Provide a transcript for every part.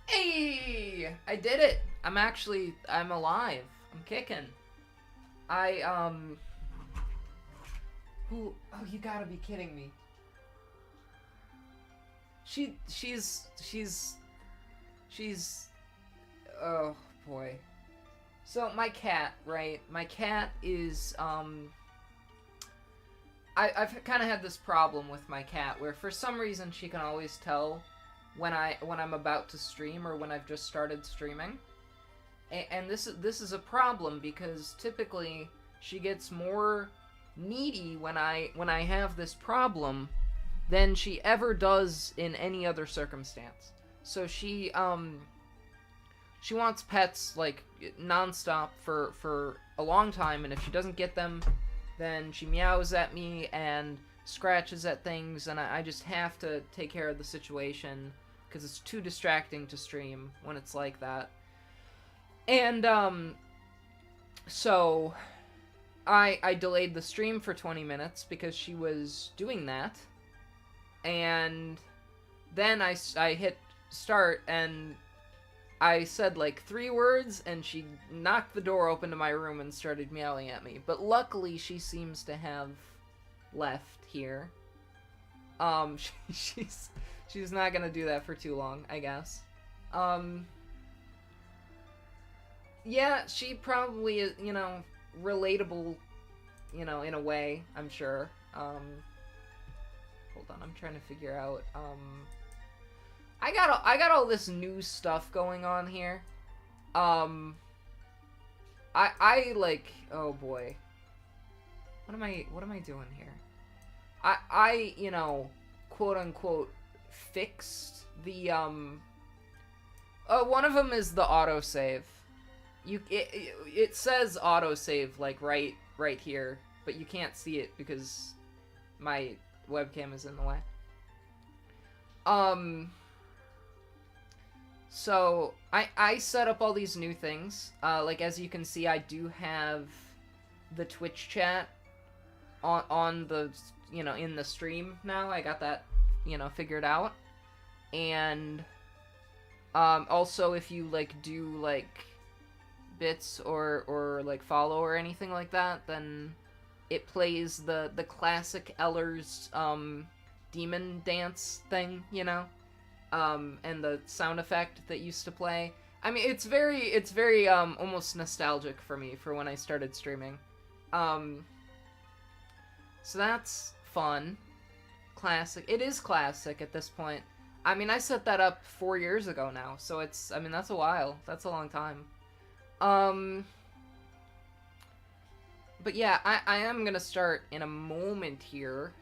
Hey! I did it! I'm alive. I'm kicking. I, oh, you gotta be kidding me. She's, oh boy. So, my cat, right? My cat is, I've kind of had this problem with my cat where for some reason she can always tell when I'm about to stream or when I've just started streaming. And this is a problem because typically she gets more needy when I have this problem than she ever does in any other circumstance. So she wants pets like nonstop for a long time, and if she doesn't get them, then she meows at me and scratches at things, and I just have to take care of the situation because it's too distracting to stream when it's like that. And so I delayed the stream for 20 minutes because she was doing that, and then I hit start and I said like 3 words, and she knocked the door open to my room and started meowing at me. But luckily, she seems to have left here. She's not gonna do that for too long, I guess. Um, yeah, she probably is, relatable, in a way, I'm sure. Hold on, I'm trying to figure out, I got all this new stuff going on here. Um, I like, oh boy. What am I doing here? I quote unquote fixed the one of them is the autosave. It says autosave like right here, but you can't see it because my webcam is in the way. Um So, I set up all these new things. Like, as you can see, I do have the Twitch chat on the, in the stream now. I got that, figured out. And, also, if you, like, do, like, bits or like, follow or anything like that, then it plays the classic Eller's, demon dance thing, and the sound effect that used to play. I mean, it's very almost nostalgic for me for when I started streaming. So that's fun. Classic. It is classic at this point. I mean, I set that up 4 years ago now, so I mean, that's a while. That's a long time. But yeah, I am gonna start in a moment here.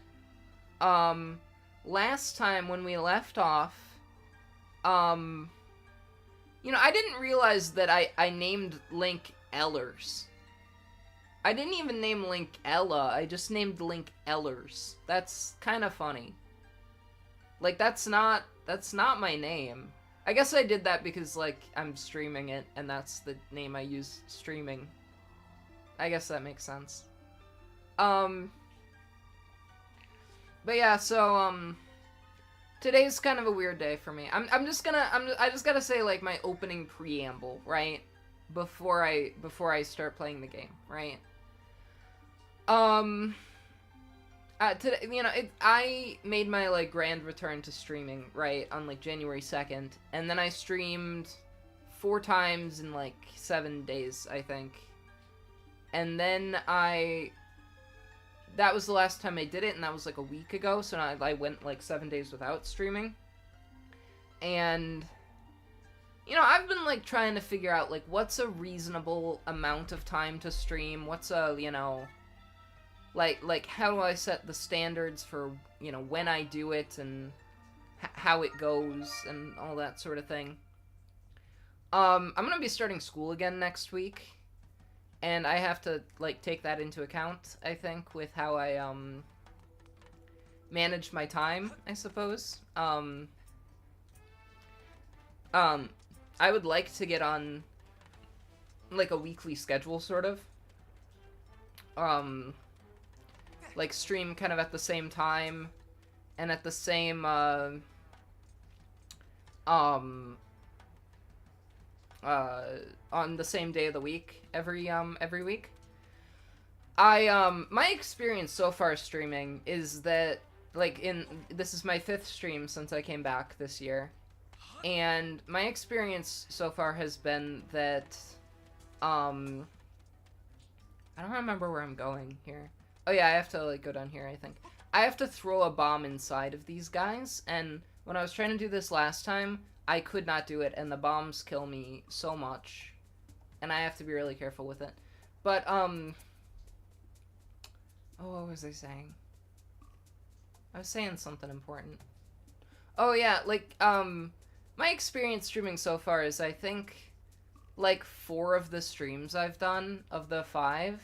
Last time when we left off, I didn't realize that I named Link Ellers. I didn't even name Link Ella, I just named Link Ellers. That's kind of funny. Like, that's not my name. I guess I did that because, like, I'm streaming it, and that's the name I use streaming. I guess that makes sense. But yeah, so, today's kind of a weird day for me. I just gotta say, like, my opening preamble, right? Before I start playing the game, right? Today, I made my, like, grand return to streaming, right, on, like, January 2nd, and then I streamed 4 times in, like, 7 days, I think. And then that was the last time I did it, and that was, like, a week ago, so now I went, like, 7 days without streaming. And, I've been, like, trying to figure out, like, what's a reasonable amount of time to stream, what's a, like, how do I set the standards for, when I do it, and how it goes, and all that sort of thing. I'm gonna be starting school again next week, and I have to, like, take that into account, I think, with how I, manage my time, I suppose. I would like to get on, like, a weekly schedule, sort of. Like, stream kind of at the same time, and at the same, on the same day of the week every week. My experience so far streaming is that, like, this is my 5th stream since I came back this year, and my experience so far has been that, I don't remember where I'm going here. Oh yeah, I have to, like, go down here, I think. I have to throw a bomb inside of these guys, and when I was trying to do this last time, I could not do it, and the bombs kill me so much, and I have to be really careful with it. But, oh, what was I saying? I was saying something important. Oh yeah, like, my experience streaming so far is, I think, like, 4 of the streams I've done, of the 5,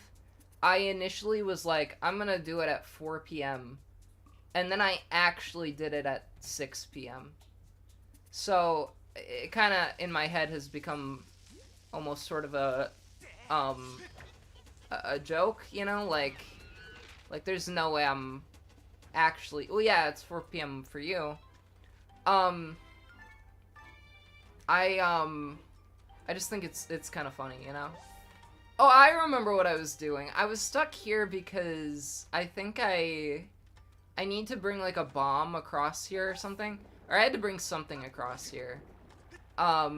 I initially was like, I'm gonna do it at 4 p.m., and then I actually did it at 6 p.m. So, it kind of, in my head, has become almost sort of a joke, you know? Like, there's no way I'm actually... Well, yeah, it's 4 p.m. for you. I just think it's kind of funny, you know? Oh, I remember what I was doing. I was stuck here because I think I need to bring, like, a bomb across here or something. Or I had to bring something across here. I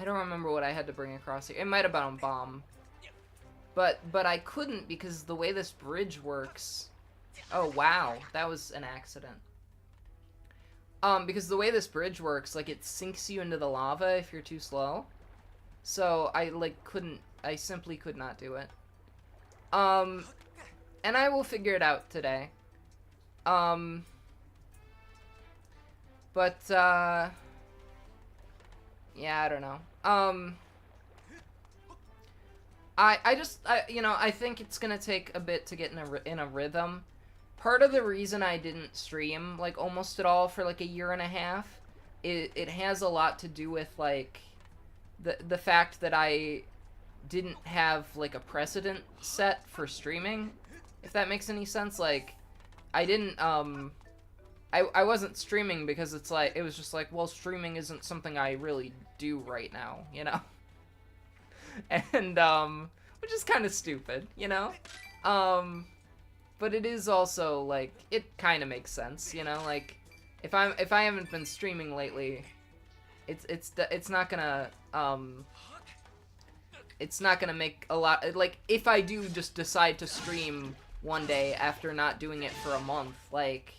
don't remember what I had to bring across here. It might have been a bomb. But I couldn't because the way this bridge works... Oh, wow. That was an accident. Because the way this bridge works, like, it sinks you into the lava if you're too slow. So, I simply could not do it. And I will figure it out today. But, yeah, I don't know. I think it's gonna take a bit to get in a rhythm. Part of the reason I didn't stream, like, almost at all for, like, a year and a half, it has a lot to do with, like, the fact that I didn't have, like, a precedent set for streaming, if that makes any sense. Like, I didn't, I wasn't streaming because it's like, it was just like, well, streaming isn't something I really do right now, you know? And, which is kind of stupid, you know? But it is also, like, it kind of makes sense, you know? Like, if I haven't been streaming lately, it's not gonna make a lot, like, if I do just decide to stream one day after not doing it for a month, like,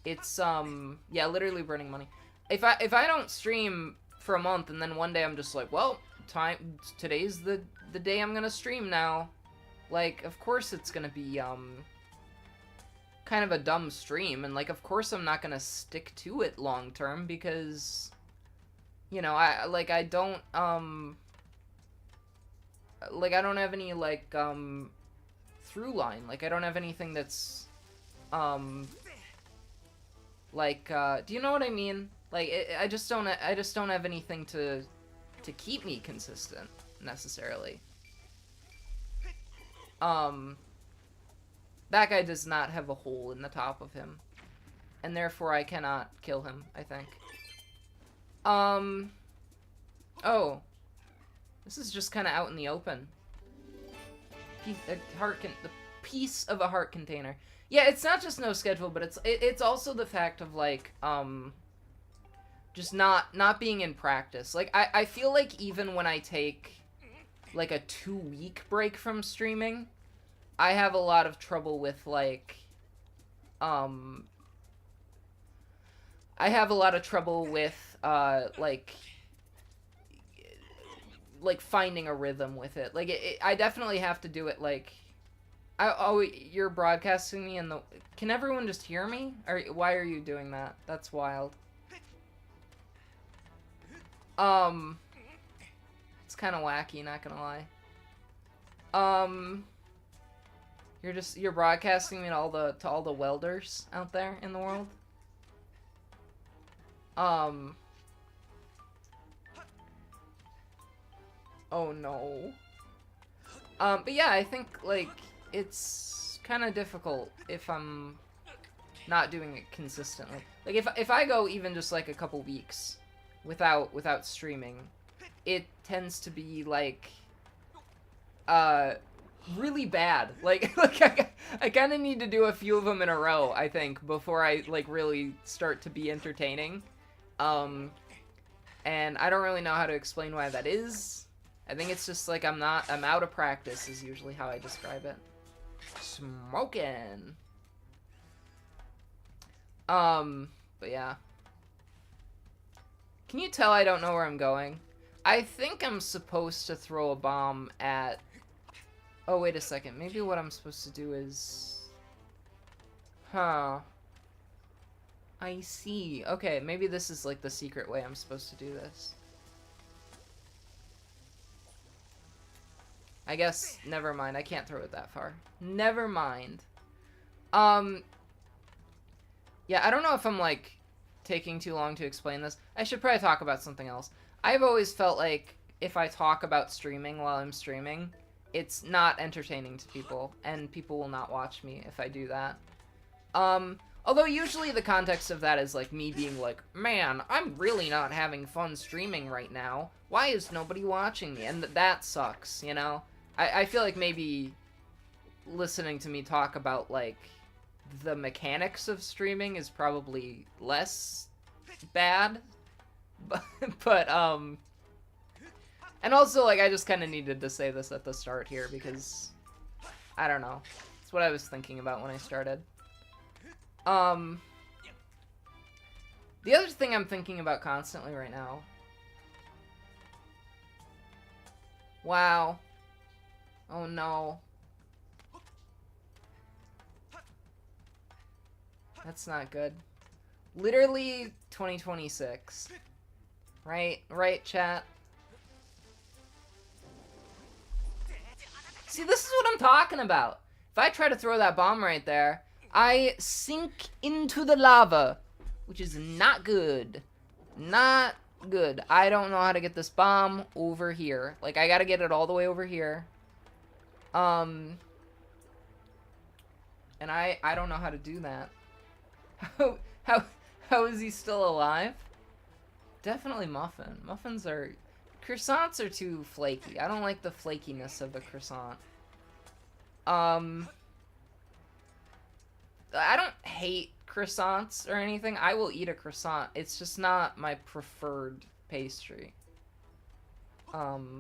it's, yeah, literally burning money. If I don't stream for a month and then one day I'm just like, well, today's the day I'm gonna stream now, like, of course it's gonna be, kind of a dumb stream, and, like, of course I'm not gonna stick to it long term, because, you know, I don't have any, like, through line. Like, I don't have anything that's, like, do you know what I mean? Like, I just don't have anything to keep me consistent, necessarily. That guy does not have a hole in the top of him, and therefore I cannot kill him, I think. Oh. This is just kind of out in the open. The piece of a heart container. Yeah, it's not just no schedule, but it's also the fact of, like, just not being in practice. Like, I feel like even when I take, like, a 2-week break from streaming, I have a lot of trouble with, like, I have a lot of trouble with, like, finding a rhythm with it. Like, I definitely have to do it, like, oh, you're broadcasting me in the... Can everyone just hear me? Or why are you doing that? That's wild. It's kind of wacky, not gonna lie. You're broadcasting me to all the welders out there in the world. Oh no. But yeah, I think, like, it's kind of difficult if I'm not doing it consistently. Like, if I go even just, like, a couple weeks without streaming, it tends to be like really bad. Like I kind of need to do a few of them in a row, I think, before I like really start to be entertaining. And I don't really know how to explain why that is. I think it's just like I'm out of practice is usually how I describe it. Smoking. But yeah. Can you tell I don't know where I'm going? I think I'm supposed to throw a bomb at... Oh, wait a second. Maybe what I'm supposed to do is... Huh. I see. Okay, maybe this is like the secret way I'm supposed to do this. I guess, never mind. I can't throw it that far. Never mind. Yeah, I don't know if I'm, like, taking too long to explain this. I should probably talk about something else. I've always felt like if I talk about streaming while I'm streaming, it's not entertaining to people, and people will not watch me if I do that. Although usually the context of that is, like, me being like, man, I'm really not having fun streaming right now. Why is nobody watching me? And that sucks, you know? I feel like maybe listening to me talk about, like, the mechanics of streaming is probably less bad. But and also, like, I just kind of needed to say this at the start here because, I don't know. It's what I was thinking about when I started. The other thing I'm thinking about constantly right now... Wow. Oh no. That's not good. Literally 2026. Right? Right, chat? See, this is what I'm talking about. If I try to throw that bomb right there, I sink into the lava, which is not good. Not good. I don't know how to get this bomb over here. Like, I gotta get it all the way over here. And I don't know how to do that. How is he still alive? Definitely muffin. Muffins are... Croissants are too flaky. I don't like the flakiness of the croissant. I don't hate croissants or anything. I will eat a croissant. It's just not my preferred pastry. Well,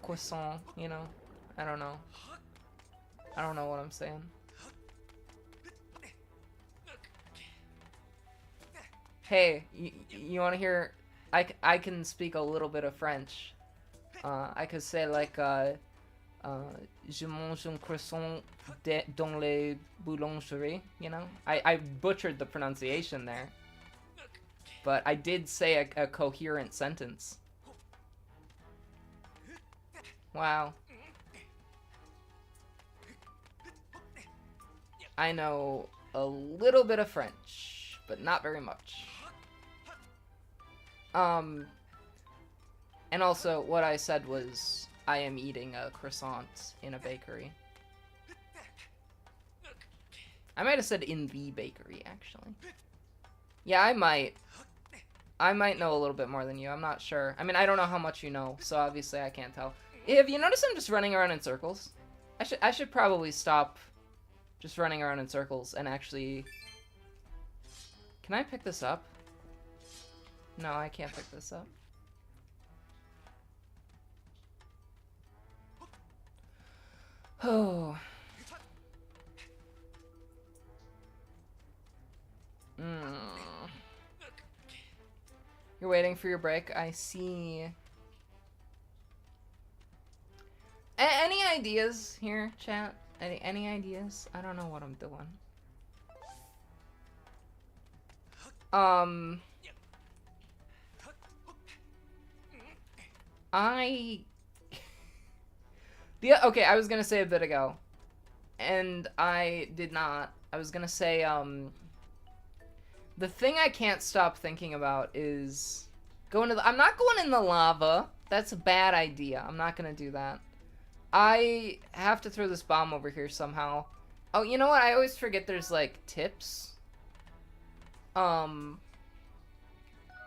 croissant, you know. I don't know. I don't know what I'm saying. Hey, you want to hear... I can speak a little bit of French. I could say, like, je mange un croissant dans les boulangeries, you know? I butchered the pronunciation there. But I did say a coherent sentence. Wow. I know a little bit of French, but not very much. And also, what I said was, I am eating a croissant in a bakery. I might have said in the bakery, actually. Yeah, I might. I might know a little bit more than you, I'm not sure. I mean, I don't know how much you know, so obviously I can't tell. Have you noticed I'm just running around in circles? I should probably stop just running around in circles and actually... Can I pick this up? No, I can't pick this up. Oh. You're waiting for your break? I see. Any ideas here, chat? Any ideas? I don't know what I'm doing. Okay, I was gonna say a bit ago, and I did not. I was gonna say, the thing I can't stop thinking about is going to the... I'm not going in the lava. That's a bad idea. I'm not gonna do that. I have to throw this bomb over here somehow. Oh, you know what? I always forget there's, like, tips.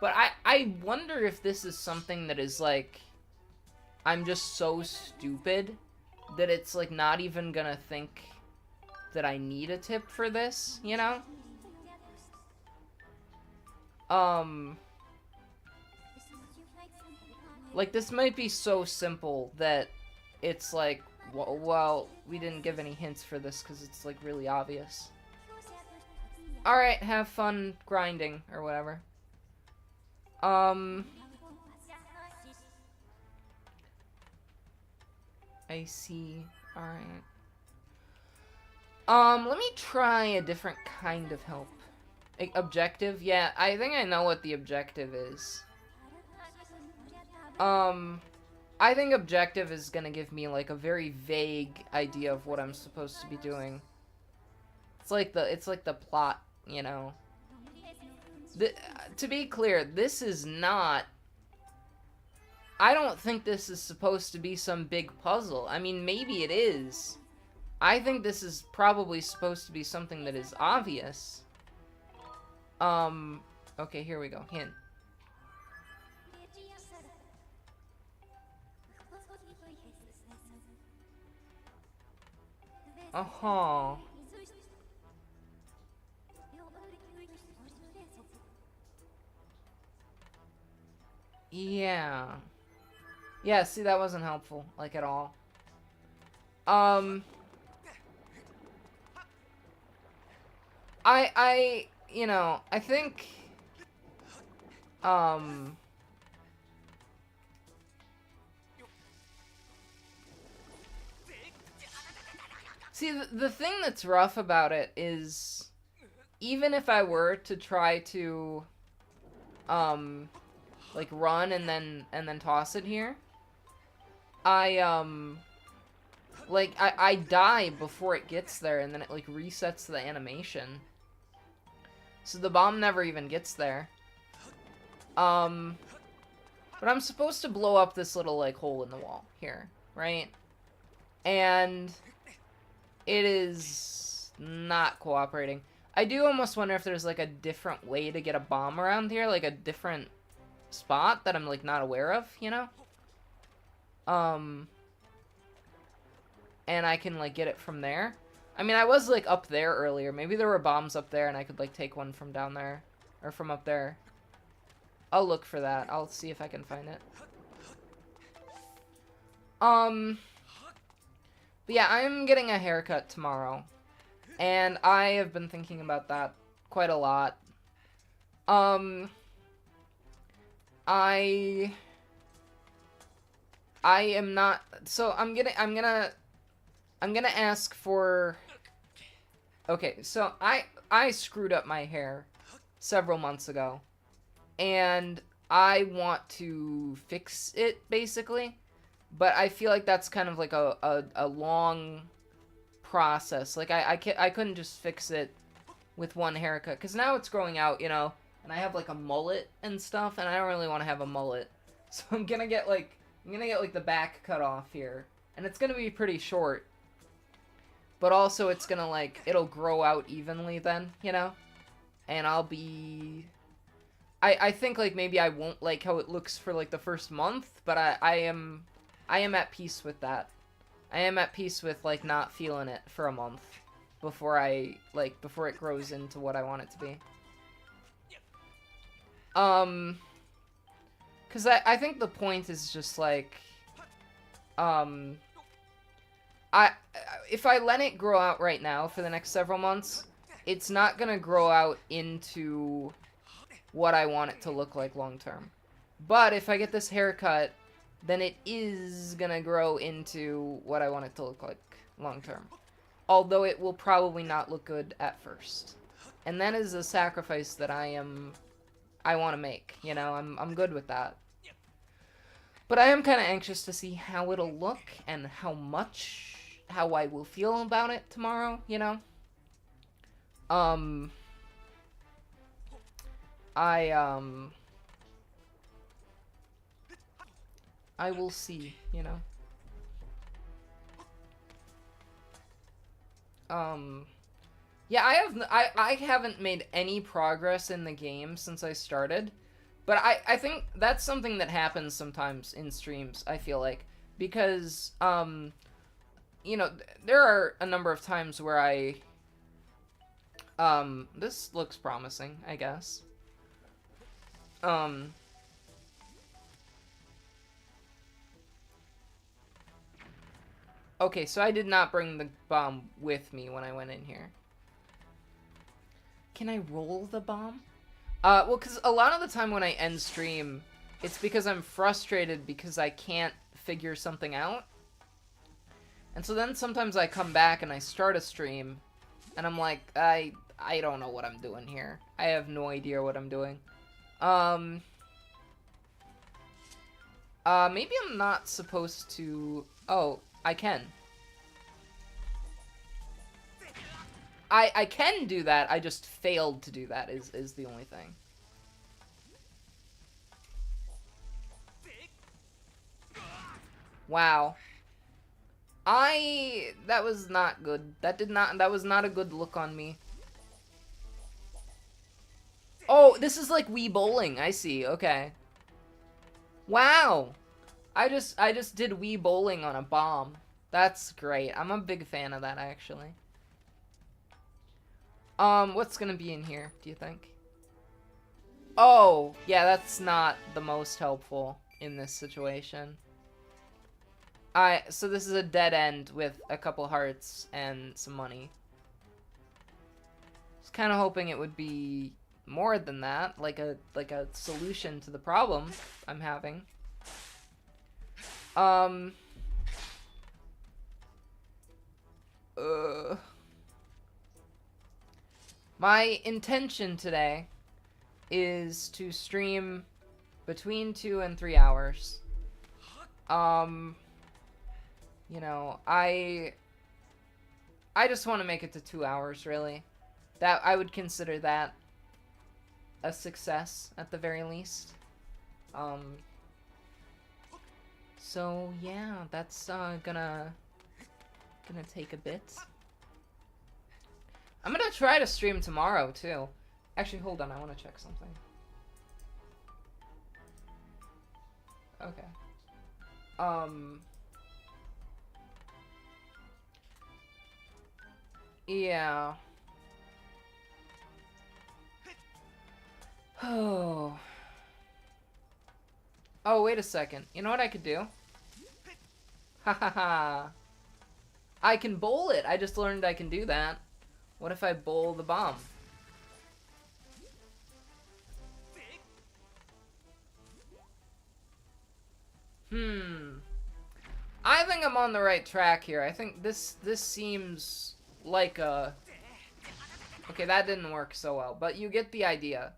But I wonder if this is something that is, like, I'm just so stupid that it's, like, not even gonna think that I need a tip for this, you know? Like, this might be so simple that it's like, well, we didn't give any hints for this because it's, like, really obvious. Alright, have fun grinding, or whatever. I see. Alright. Let me try a different kind of help. Objective? Yeah, I think I know what the objective is. I think objective is gonna give me, like, a very vague idea of what I'm supposed to be doing. It's like the plot, you know? To be clear, this is not... I don't think this is supposed to be some big puzzle. I mean, maybe it is. I think this is probably supposed to be something that is obvious. Okay, here we go. Hint. Uh-huh. Yeah. Yeah, see, that wasn't helpful, like, at all. You know, I think, see, the thing that's rough about it is, even if I were to try to, like, run and then toss it here, I die before it gets there, and then it, like, resets the animation. So the bomb never even gets there. But I'm supposed to blow up this little, like, hole in the wall here, right? And it is not cooperating. I do almost wonder if there's, like, a different way to get a bomb around here, like a different spot that I'm, like, not aware of, you know? And I can, like, get it from there. I mean, I was, like, up there earlier. Maybe there were bombs up there and I could, like, take one from down there. Or from up there. I'll look for that. I'll see if I can find it. But yeah, I'm getting a haircut tomorrow. And I have been thinking about that quite a lot. I am not, so I'm gonna ask for, okay, so I screwed up my hair several months ago, and I want to fix it, basically, but I feel like that's kind of like a long process. Like, I couldn't just fix it with one haircut, because now it's growing out, you know, and I have, like, a mullet and stuff, and I don't really want to have a mullet, so I'm gonna get, like, the back cut off here, and it's gonna be pretty short, but also it's gonna, like, it'll grow out evenly then, you know, and I'll be, I think, like, maybe I won't like how it looks for, like, the first month, but I am at peace with that. I am at peace with, like, not feeling it for a month before before it grows into what I want it to be. Because I think the point is just, like, if I let it grow out right now for the next several months, it's not gonna grow out into what I want it to look like long term. But if I get this haircut, then it is gonna grow into what I want it to look like long term. Although it will probably not look good at first. And that is a sacrifice that I want to make, you know, I'm good with that. But I am kind of anxious to see how it'll look and how I will feel about it tomorrow, you know? I will see, you know? Yeah, I haven't made any progress in the game since I started, But I think that's something that happens sometimes in streams, I feel like. Because, you know, there are a number of times where this looks promising, I guess. Okay, so I did not bring the bomb with me when I went in here. Can I roll the bomb? Well, because a lot of the time when I end stream, it's because I'm frustrated because I can't figure something out. And so then sometimes I come back and I start a stream, and I'm like, I don't know what I'm doing here. I have no idea what I'm doing. Maybe I'm not supposed to... Oh, I can. I can do that, I just failed to do that, is the only thing. Wow. That was not good. That was not a good look on me. Oh, this is like Wii Bowling, I see, okay. Wow. I just did Wii Bowling on a bomb. That's great. I'm a big fan of that, actually. What's gonna be in here, do you think? Oh, yeah, that's not the most helpful in this situation. So this is a dead end with a couple hearts and some money. I was kind of hoping it would be more than that, like a solution to the problem I'm having. My intention today is to stream between 2 and 3 hours. You know, I just want to make it to 2 hours, really. That I would consider that a success at the very least. So yeah, that's gonna take a bit. I'm gonna try to stream tomorrow too. Actually, hold on, I want to check something. Okay. Yeah. Oh. Oh, wait a second. You know what I could do? Ha ha ha. I can bowl it. I just learned I can do that. What if I bowl the bomb? I think I'm on the right track here. I think this seems like a... Okay, that didn't work so well, but you get the idea.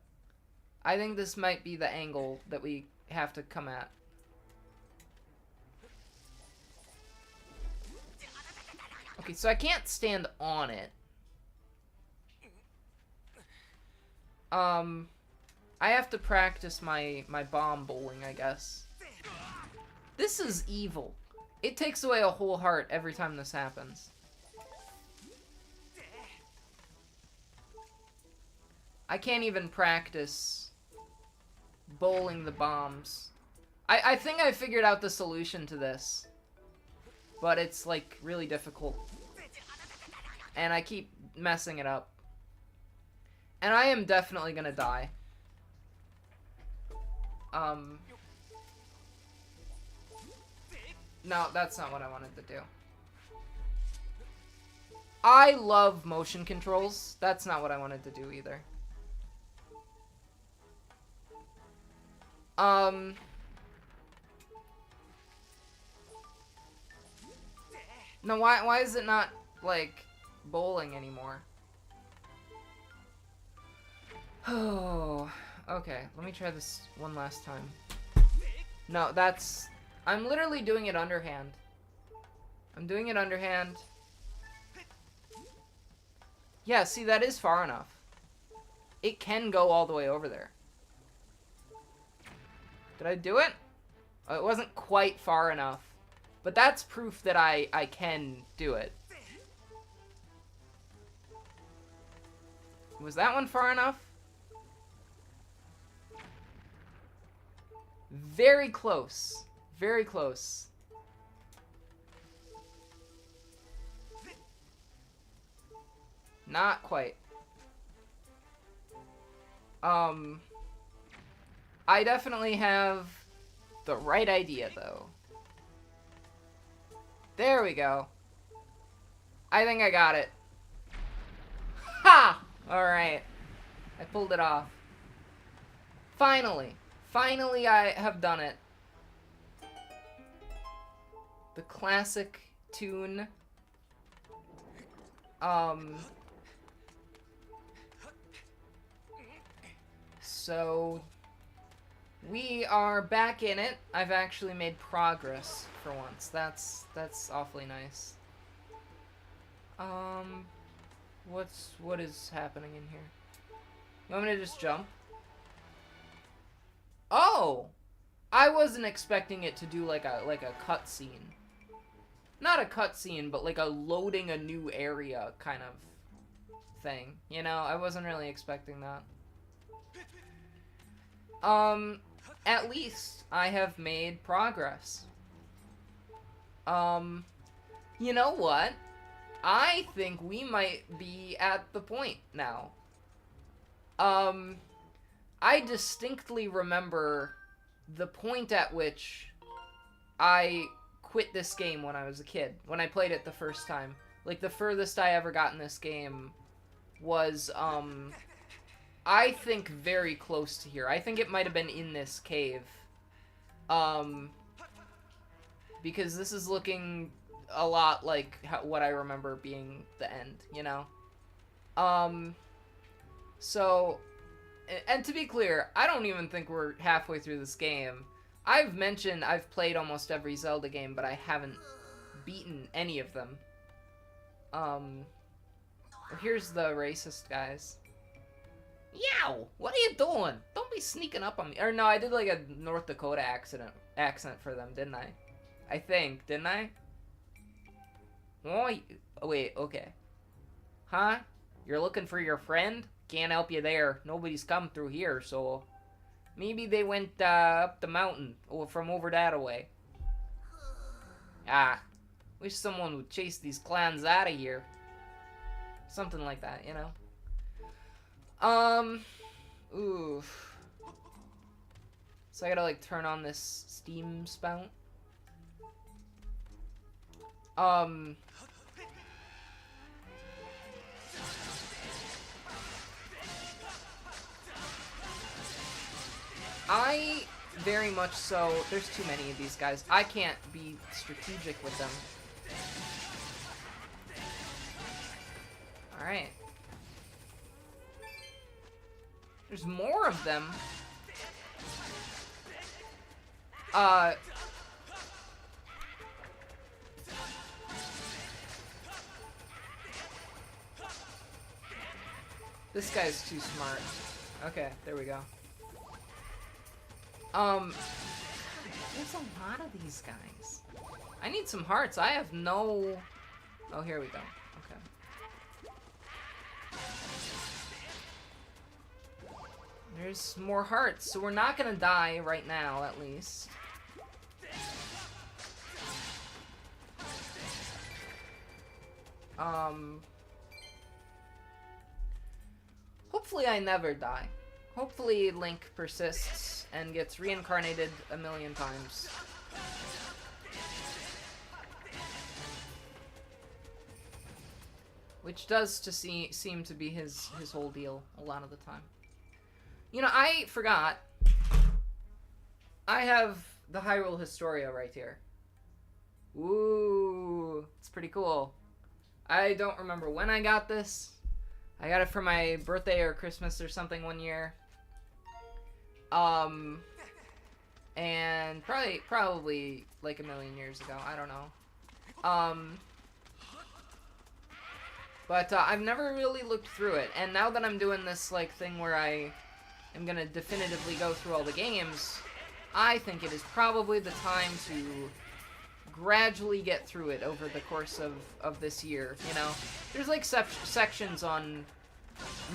I think this might be the angle that we have to come at. Okay, so I can't stand on it. I have to practice my bomb bowling, I guess. This is evil. It takes away a whole heart every time this happens. I can't even practice bowling the bombs. I think I figured out the solution to this. But it's, like, really difficult. And I keep messing it up. And I am definitely gonna die. No, that's not what I wanted to do. I love motion controls. That's not what I wanted to do either. No, why is it not, like, bowling anymore? Oh, okay. Let me try this one last time. No, that's... I'm literally doing it underhand. I'm doing it underhand. Yeah, see, that is far enough. It can go all the way over there. Did I do it? Oh, it wasn't quite far enough. But that's proof that I can do it. Was that one far enough? Very close. Very close. Not quite. I definitely have the right idea, though. There we go. I think I got it. Ha! Alright. I pulled it off. Finally. Finally, I have done it. The classic tune. So, we are back in it. I've actually made progress for once. That's awfully nice. What is happening in here? You want me to just jump? Oh! I wasn't expecting it to do like a cutscene. Not a cutscene, but like a loading a new area kind of thing. You know, I wasn't really expecting that. At least I have made progress. You know what? I think we might be at the point now. I distinctly remember the point at which I quit this game when I was a kid, when I played it the first time. Like, the furthest I ever got in this game was, I think very close to here. I think it might have been in this cave. Because this is looking a lot like what I remember being the end, you know? So, and to be clear, I don't even think we're halfway through this game. I've mentioned I've played almost every Zelda game, but I haven't beaten any of them. Here's the racist guys. Yow! What are you doing? Don't be sneaking up on me. Or no, I did like a North Dakota accent for them, didn't I? I think, didn't I? Oh, wait, okay. Huh? You're looking for your friend? Can't help you there. Nobody's come through here, so... Maybe they went up the mountain, or from over that way. Ah, wish someone would chase these clans out of here. Something like that, you know? Oof. So I gotta, like, turn on this steam spout. I very much so, there's too many of these guys. I can't be strategic with them. Alright. There's more of them. This guy's too smart. Okay, there we go. There's a lot of these guys. I need some hearts. I have no... Oh, here we go. Okay. There's more hearts, so we're not gonna die right now, at least. Hopefully I never die. Hopefully Link persists and gets reincarnated a million times. Which does seem to be his whole deal a lot of the time. You know, I forgot. I have the Hyrule Historia right here. Ooh, it's pretty cool. I don't remember when I got this. I got it for my birthday or Christmas or something one year. And probably like a million years ago. I don't know. But I've never really looked through it. And now that I'm doing this like thing where I am gonna definitively go through all the games, I think it is probably the time to gradually get through it over the course of this year, you know? There's like sections on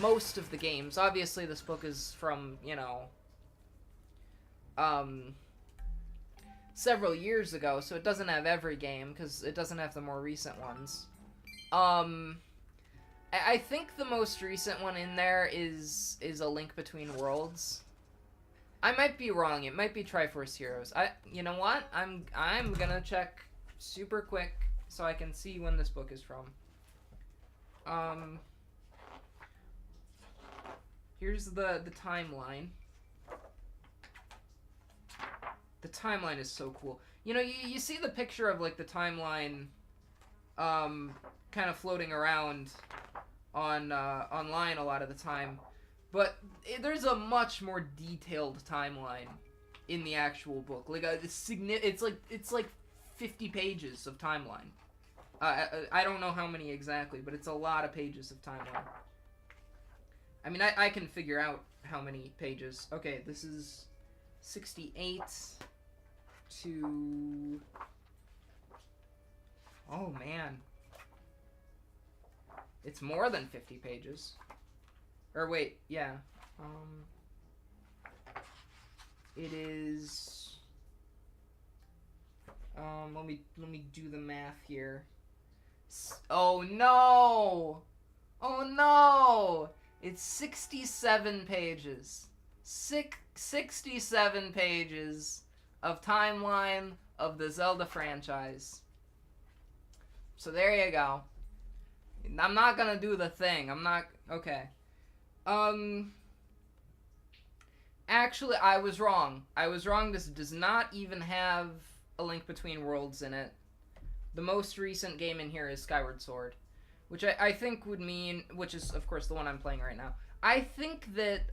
most of the games. Obviously this book is from, you know, several years ago, so it doesn't have every game, because it doesn't have the more recent ones. I think the most recent one in there is A Link Between Worlds. I might be wrong. It might be Triforce Heroes. You know what? I'm gonna check super quick so I can see when this book is from. Here's the timeline. The timeline is so cool. You know, you see the picture of like the timeline, kind of floating around on online a lot of the time, but there's a much more detailed timeline in the actual book. Like it's like 50 pages of timeline. I don't know how many exactly, but it's a lot of pages of timeline. I mean, I can figure out how many pages. Okay, this is 68 to... Oh, man. It's more than 50 pages. Or wait, yeah. It is... let me do the math here. Oh, no! Oh, no! It's 67 pages. 67 pages of timeline of the Zelda franchise. So there you go. I'm not gonna do the thing. I'm not... Okay. Actually, I was wrong. This does not even have A Link Between Worlds in it. The most recent game in here is Skyward Sword. Which I think would mean... Which is, of course, the one I'm playing right now. I think that,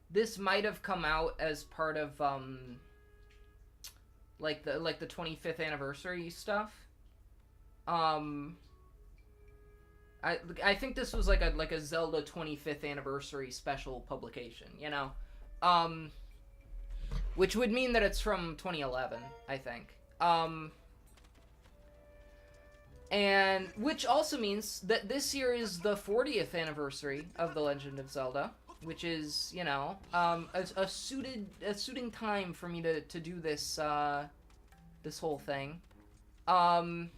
this might have come out as part of, like the 25th anniversary stuff. I think this was like a Zelda 25th anniversary special publication, you know? Which would mean that it's from 2011, I think. And which also means that this year is the 40th anniversary of The Legend of Zelda, which is, you know, a suiting time for me to do this this whole thing. That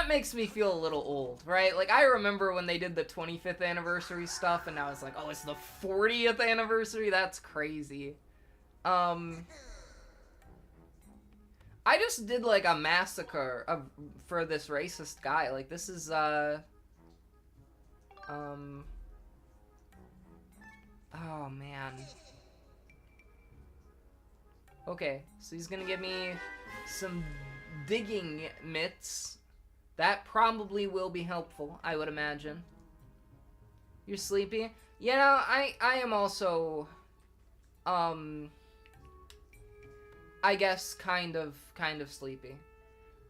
makes me feel a little old, right? Like, I remember when they did the 25th anniversary stuff, and now it's like, oh, it's the 40th anniversary? That's crazy. I just did, like, a massacre for this racist guy. Like, this is, oh, man. Okay, so he's gonna give me some digging mitts. That probably will be helpful, I would imagine. You're sleepy? You know, I am also, I guess kind of sleepy.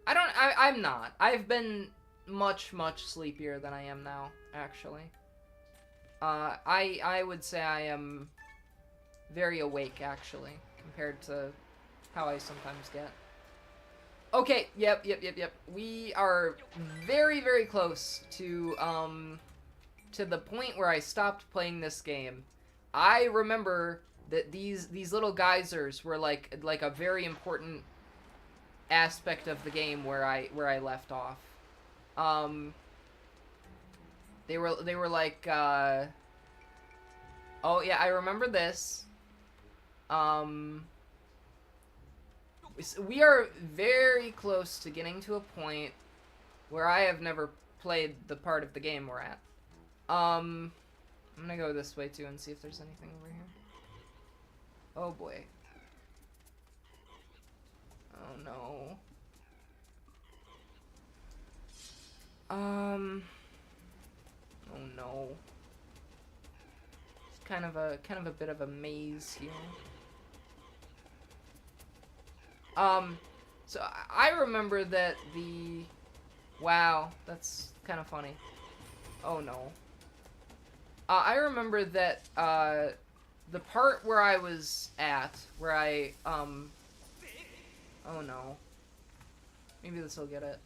I'm not. I've been much sleepier than I am now, actually. I would say I am very awake, actually, compared to how I sometimes get. Okay, yep. We are very very close to the point where I stopped playing this game. I remember that these little geysers were like a very important aspect of the game where I left off. They were like oh yeah, I remember this. We are very close to getting to a point where I have never played the part of the game we're at. I'm gonna go this way too and see if there's anything over here. Oh boy. Oh no. Oh no. It's kind of a bit of a maze here. So I remember that the... Wow, that's kind of funny. Oh no. I remember that, the part where I was at, where I, oh no. Maybe this will get it.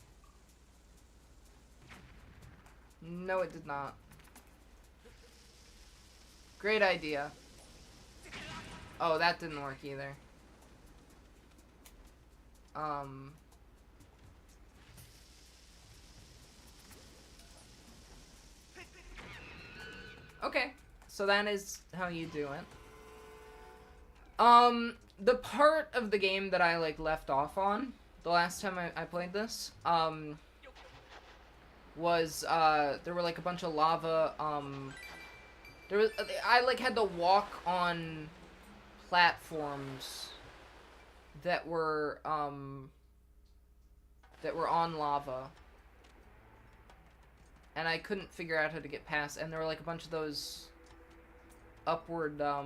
No, it did not. Great idea. Oh, that didn't work either. Okay, so that is how you do it. The part of the game that I, like, left off on the last time I played this, was, there were, like, a bunch of lava, I, like, had to walk on platforms that were on lava. And I couldn't figure out how to get past, and there were, like, a bunch of those upward, a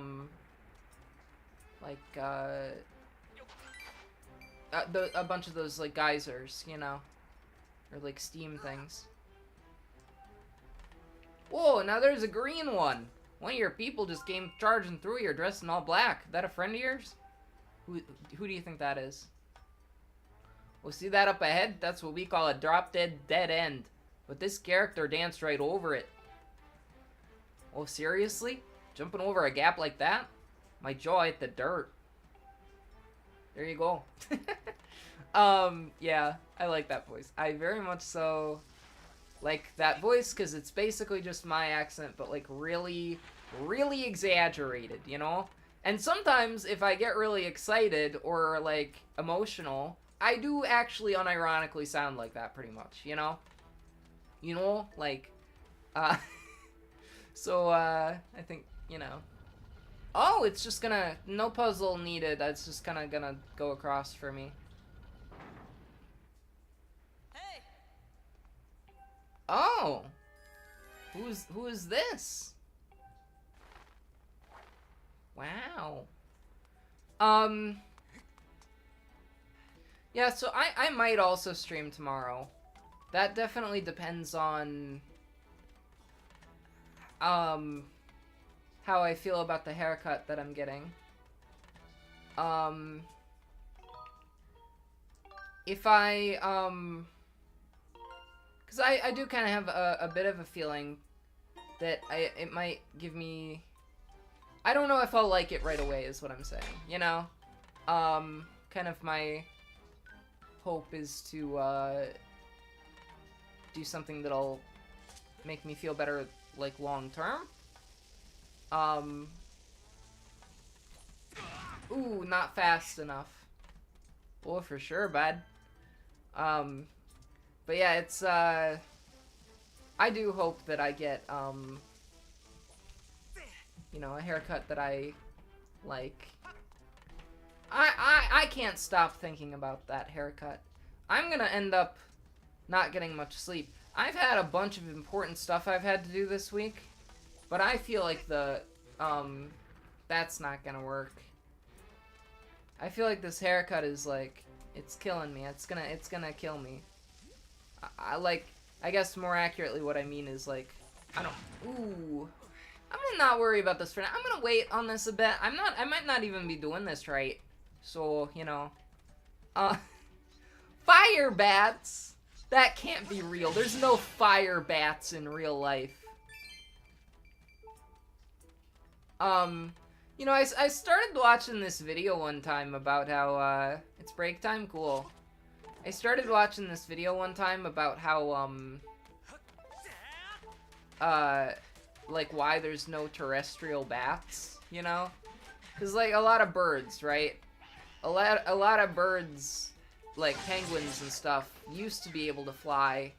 bunch of those, like, geysers, you know? Or, like, steam things. Whoa, now there's a green one! One of your people just came charging through here dressed in all black. That a friend of yours? Who do you think that is? Well, see that up ahead? That's what we call a drop-dead dead end. But this character danced right over it. Oh, seriously? Jumping over a gap like that? My jaw hit the dirt. There you go. Yeah, I like that voice. I very much so like that voice, because it's basically just my accent, but, like, really, really exaggerated, you know? And sometimes, if I get really excited or, like, emotional, I do actually unironically sound like that, pretty much, you know? You know? Like, so, I think, you know. Oh, it's just gonna, no puzzle needed, it's just kinda gonna go across for me. Hey! Oh! Who is this? Wow. Yeah, so I might also stream tomorrow. That definitely depends on, how I feel about the haircut that I'm getting. If I, because I do kind of have a bit of a feeling that it might give me, I don't know if I'll like it right away, is what I'm saying, you know? Kind of my hope is to, do something that'll make me feel better, like, long term. Ooh, not fast enough. Oh, for sure, bud. But yeah, it's, I do hope that I get, you know, a haircut that I like. I can't stop thinking about that haircut. I'm gonna end up not getting much sleep. I've had a bunch of important stuff I've had to do this week, but I feel like that's not gonna work. I feel like this haircut is, like, it's killing me. It's gonna kill me. I guess more accurately what I mean is, like, ooh. I'm gonna not worry about this for now. I'm gonna wait on this a bit. I might not even be doing this right. So, you know. Fire bats! That can't be real. There's no fire bats in real life. You know, I started watching this video one time about how, it's break time? Cool. I started watching this video one time about how, like, why there's no terrestrial bats, you know? Because, like, a lot of birds, right? A lot of birds, like penguins and stuff, used to be able to fly,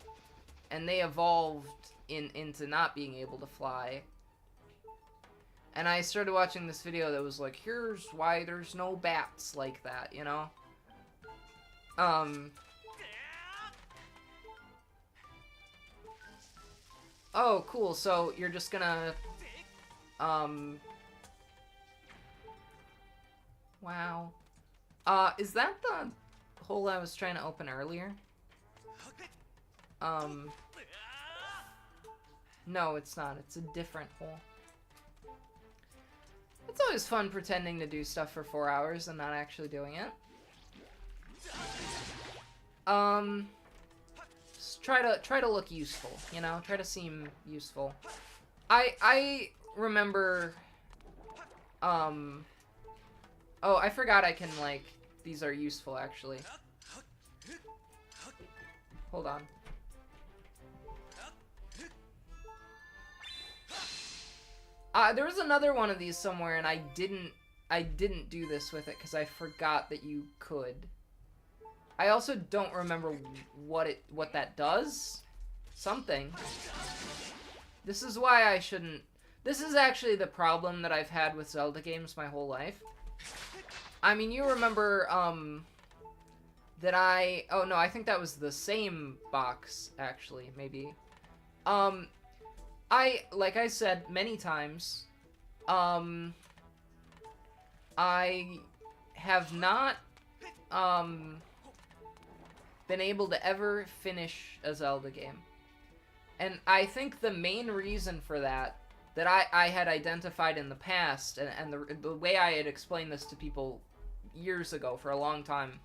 and they evolved into not being able to fly. And I started watching this video that was like, here's why there's no bats like that, you know? Oh, cool, so you're just gonna, wow. Is that the hole I was trying to open earlier? No, it's not. It's a different hole. It's always fun pretending to do stuff for 4 hours and not actually doing it. Just try to look useful, you know? Try to seem useful. I remember, oh, I forgot I can, like, these are useful, actually. Hold on. There was another one of these somewhere, and I didn't do this with it because I forgot that you could. I also don't remember what that does. Something. This is why I shouldn't. This is actually the problem that I've had with Zelda games my whole life. I mean, you remember that oh no, I think that was the same box actually, maybe. Like I said many times, I have not, been able to ever finish a Zelda game. And I think the main reason for that I had identified in the past, and the way I had explained this to people years ago for a long time,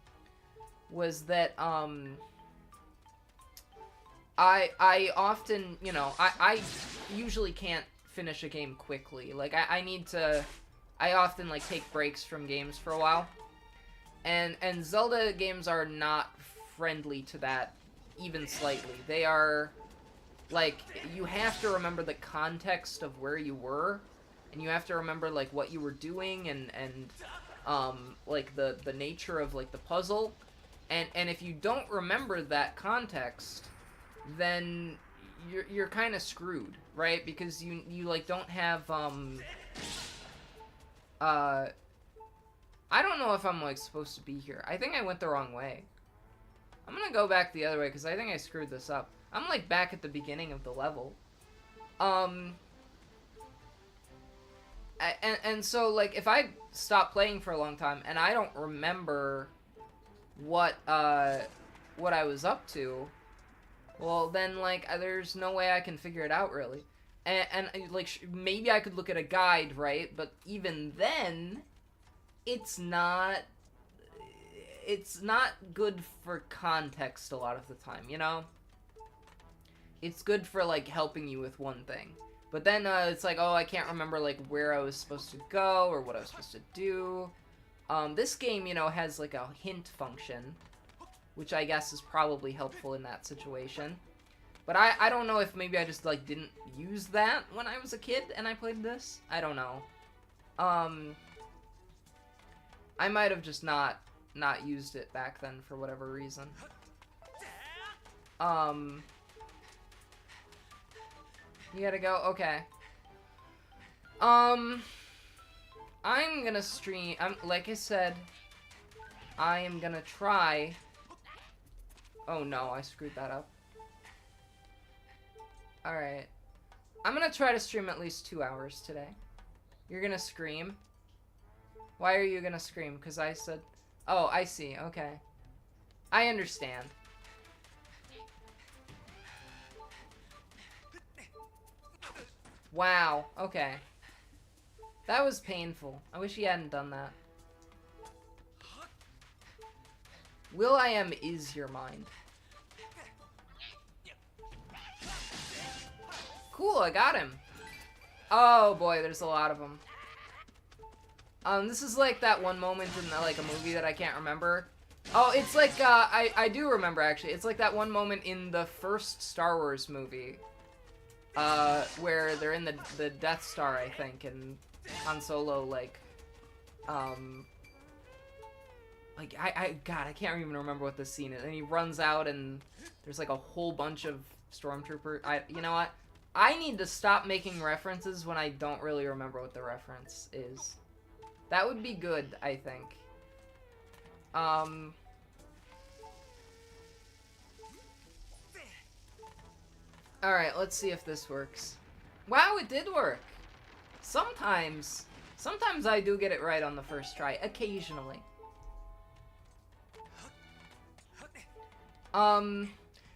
was that, I often, you know, I usually can't finish a game quickly. Like, I often, like, take breaks from games for a while. And Zelda games are not friendly to that, even slightly. They are, like, you have to remember the context of where you were, and you have to remember, like, what you were doing, and like, the nature of, like, the puzzle. And if you don't remember that context, then you're kind of screwed, right? Because you like don't have I don't know if I'm like supposed to be here. I think I went the wrong way. I'm gonna go back the other way because I think I screwed this up. I'm like back at the beginning of the level. And so like if I stop playing for a long time and I don't remember what I was up to, well, then, like, there's no way I can figure it out, really. And like, maybe I could look at a guide, right? But even then, it's not good for context a lot of the time, you know? It's good for, like, helping you with one thing. But then, it's like, oh, I can't remember, like, where I was supposed to go or what I was supposed to do. This game, you know, has, like, a hint function, which I guess is probably helpful in that situation. But I don't know if maybe I just, like, didn't use that when I was a kid and I played this. I don't know. I might have just not used it back then for whatever reason. You gotta go? Okay. I'm gonna stream, like I said, I am gonna try. Oh no, I screwed that up. Alright. I'm gonna try to stream at least 2 hours today. You're gonna scream? Why are you gonna scream? Because I said... Oh, I see. Okay. I understand. Wow. Okay. That was painful. I wish he hadn't done that. Will.i.am is your mind. Cool, I got him. Oh boy, there's a lot of them. This is like that one moment in like a movie that I can't remember. Oh, it's like, I do remember actually. It's like that one moment in the first Star Wars movie. Where they're in the Death Star, I think, and Han Solo, like, God, I can't even remember what this scene is. And he runs out, and there's like a whole bunch of stormtroopers. You know what? I need to stop making references when I don't really remember what the reference is. That would be good, I think. Alright, let's see if this works. Wow, it did work! Sometimes I do get it right on the first try, occasionally.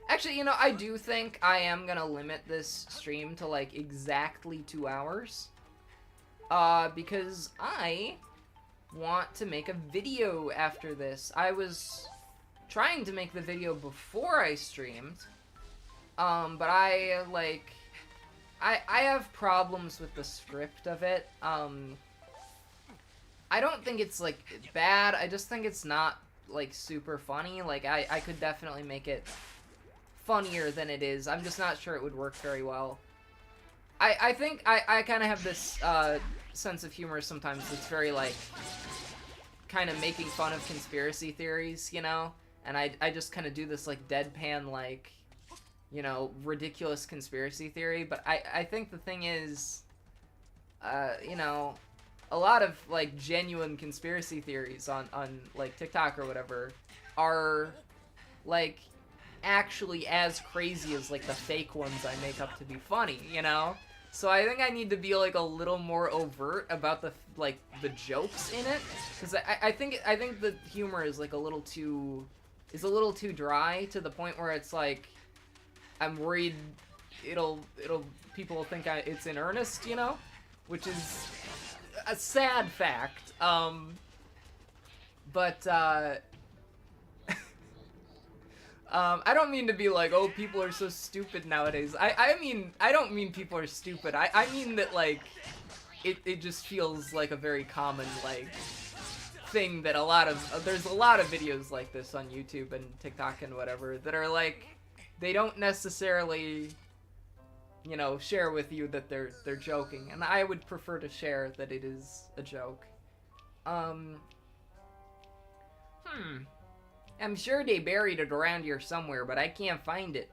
Actually, you know, I do think I am gonna limit this stream to, like, exactly 2 hours. Because I want to make a video after this. I was trying to make the video before I streamed. But I have problems with the script of it. I don't think it's, like, bad. I just think it's not, like, super funny. Like, I could definitely make it funnier than it is. I'm just not sure it would work very well. I think I kind of have this sense of humor sometimes that's very, like, kind of making fun of conspiracy theories, you know? And I just kind of do this, like, deadpan, like, you know, ridiculous conspiracy theory. But I think the thing is, you know, a lot of, like, genuine conspiracy theories on like, TikTok or whatever are, like, actually as crazy as, like, the fake ones I make up to be funny, you know? So I think I need to be, like, a little more overt about the, like, the jokes in it, because I think the humor is, like, a little too dry, to the point where it's like I'm worried people will think it's in earnest, you know, which is a sad fact. But I don't mean to be like, oh, people are so stupid nowadays. I mean, I don't mean people are stupid. I mean that, like, it just feels like a very common, like, thing that there's a lot of videos like this on YouTube and TikTok and whatever that are, like, they don't necessarily, you know, share with you that they're joking. And I would prefer to share that it is a joke. I'm sure they buried it around here somewhere, but I can't find it.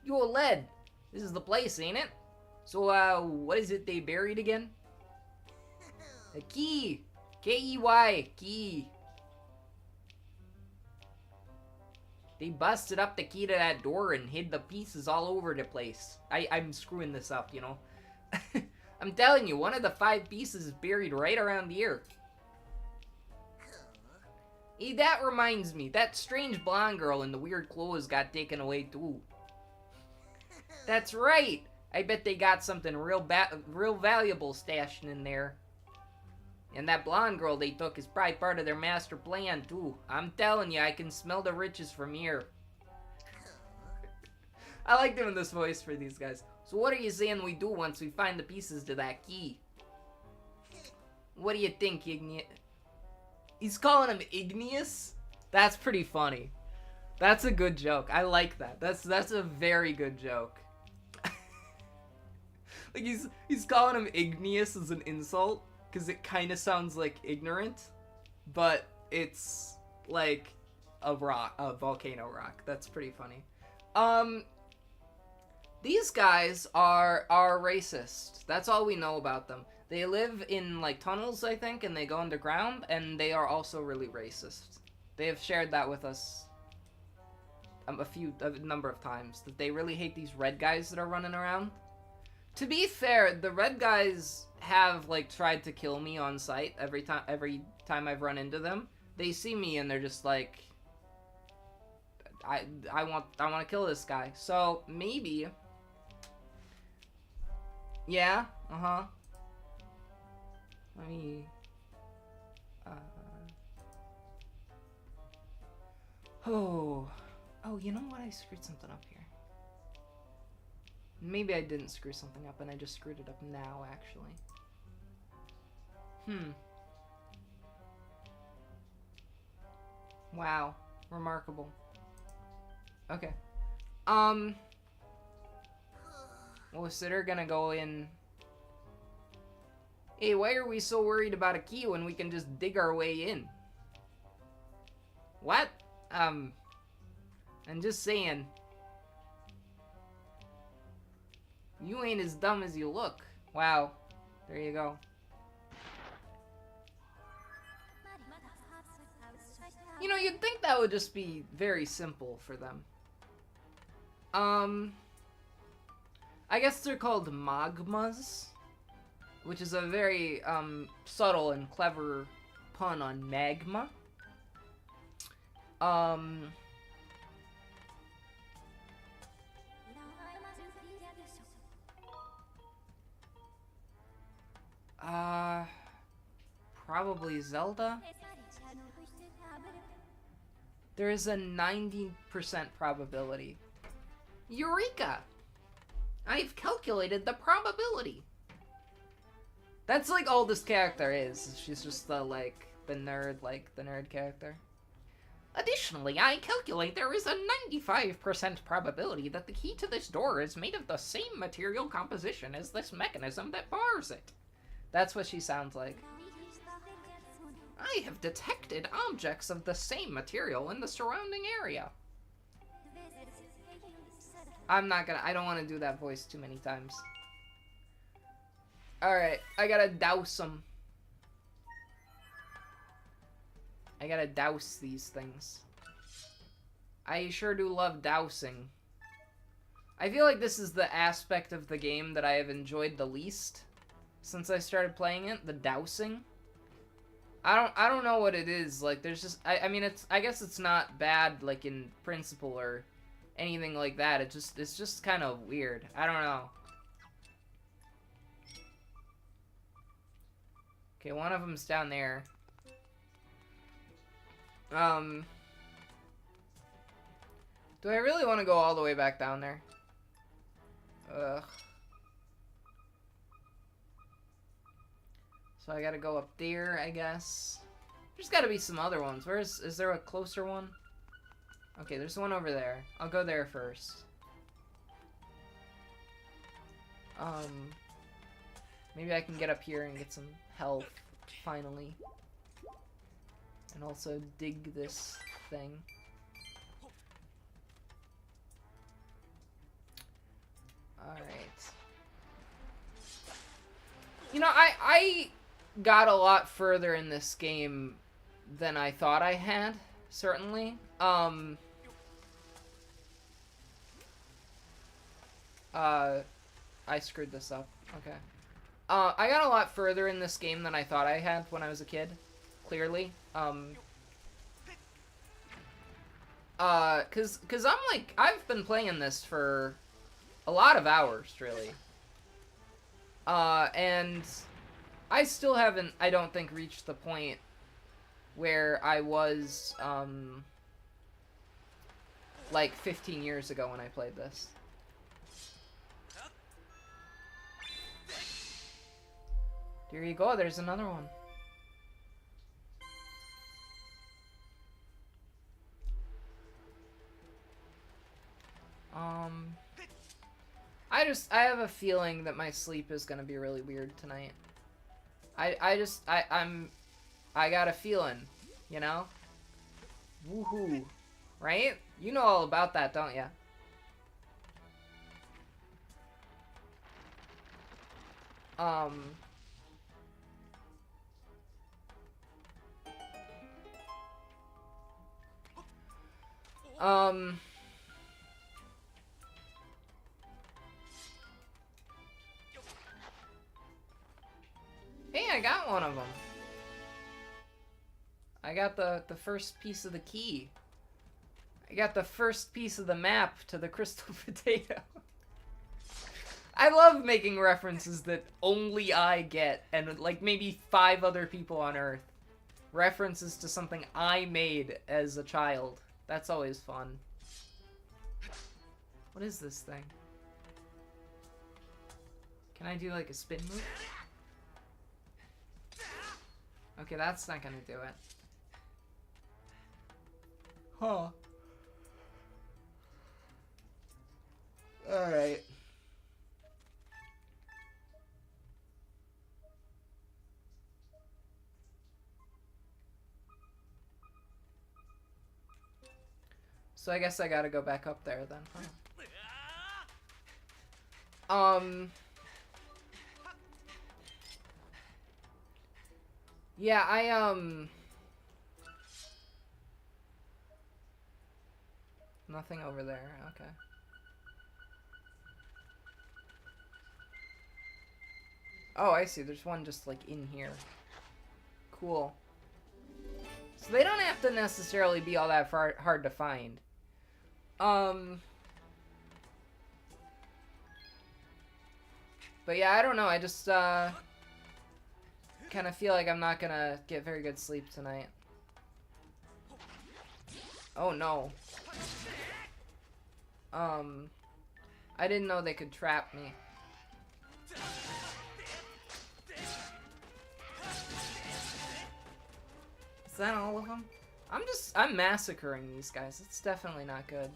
Yo, Led, this is the place, ain't it? So, what is it they buried again? A key! K-E-Y, key. They busted up the key to that door and hid the pieces all over the place. I'm screwing this up, you know? I'm telling you, one of the 5 pieces is buried right around here. Hey, that reminds me, that strange blonde girl in the weird clothes got taken away too. That's right! I bet they got something real valuable stashed in there. And that blonde girl they took is probably part of their master plan too. I'm telling you, I can smell the riches from here. I like doing this voice for these guys. So what are you saying we do once we find the pieces to that key? What do you think, Igneous? He's calling him Igneous? That's pretty funny. That's a good joke. I like that. That's a very good joke. Like, he's calling him Igneous as an insult, because it kind of sounds like ignorant, but it's like a volcano rock. That's pretty funny. These guys are racist. That's all we know about them. They live in, like, tunnels, I think, and they go underground, and they are also really racist. They have shared that with us a number of times, that they really hate these red guys that are running around. To be fair, the red guys have, like, tried to kill me on sight every time I've run into them. They see me and they're just like, I want to kill this guy. So maybe, yeah, let me, oh, you know what? I screwed something up here. Maybe I didn't screw something up and I just screwed it up now, actually. Wow. Remarkable. Okay. Well, so they're gonna go in. Hey, why are we so worried about a key when we can just dig our way in? What? I'm just saying. You ain't as dumb as you look. Wow. There you go. You know, you'd think that would just be very simple for them. I guess they're called magmas, which is a very, subtle and clever pun on magma. Probably Zelda? There is a 90% probability. Eureka! I've calculated the probability. That's like all this character is. She's just the nerd character. Additionally, I calculate there is a 95% probability that the key to this door is made of the same material composition as this mechanism that bars it. That's what she sounds like. I have detected objects of the same material in the surrounding area. I don't want to do that voice too many times. Alright, I gotta douse them. I gotta douse these things. I sure do love dousing. I feel like this is the aspect of the game that I have enjoyed the least since I started playing it, the dousing. I don't know what it is. Like, there's just I mean, I guess it's not bad like in principle or anything like that. It's just kind of weird. I don't know. Okay, one of them's down there. Do I really want to go all the way back down there? Ugh. So I gotta go up there, I guess. There's gotta be some other ones. Is there a closer one? Okay, there's one over there. I'll go there first. Maybe I can get up here and get some health, finally. And also dig this thing. Alright. You know, I got a lot further in this game than I thought I had, certainly. I screwed this up. Okay. I got a lot further in this game than I thought I had when I was a kid, clearly. Cause I'm like, I've been playing this for a lot of hours, really. And I still haven't, I don't think, reached the point where I was, like 15 years ago when I played this. There you go, there's another one. I have a feeling that my sleep is gonna be really weird tonight. I got a feeling, you know? Woohoo. Right? You know all about that, don't ya? Hey, I got one of them. I got the first piece of the key. I got the first piece of the map to the crystal potato. I love making references that only I get, and like maybe 5 other people on Earth. References to something I made as a child. That's always fun. What is this thing? Can I do like a spin move? Okay, that's not gonna do it. Huh. Alright. So I guess I gotta go back up there then, huh? Yeah, nothing over there, okay. Oh, I see, there's one just, like, in here. Cool. So they don't have to necessarily be all that hard to find. But yeah, I don't know, I just, kind of feel like I'm not gonna get very good sleep tonight. Oh no. I didn't know they could trap me. Is that all of them? I'm massacring these guys. It's definitely not good.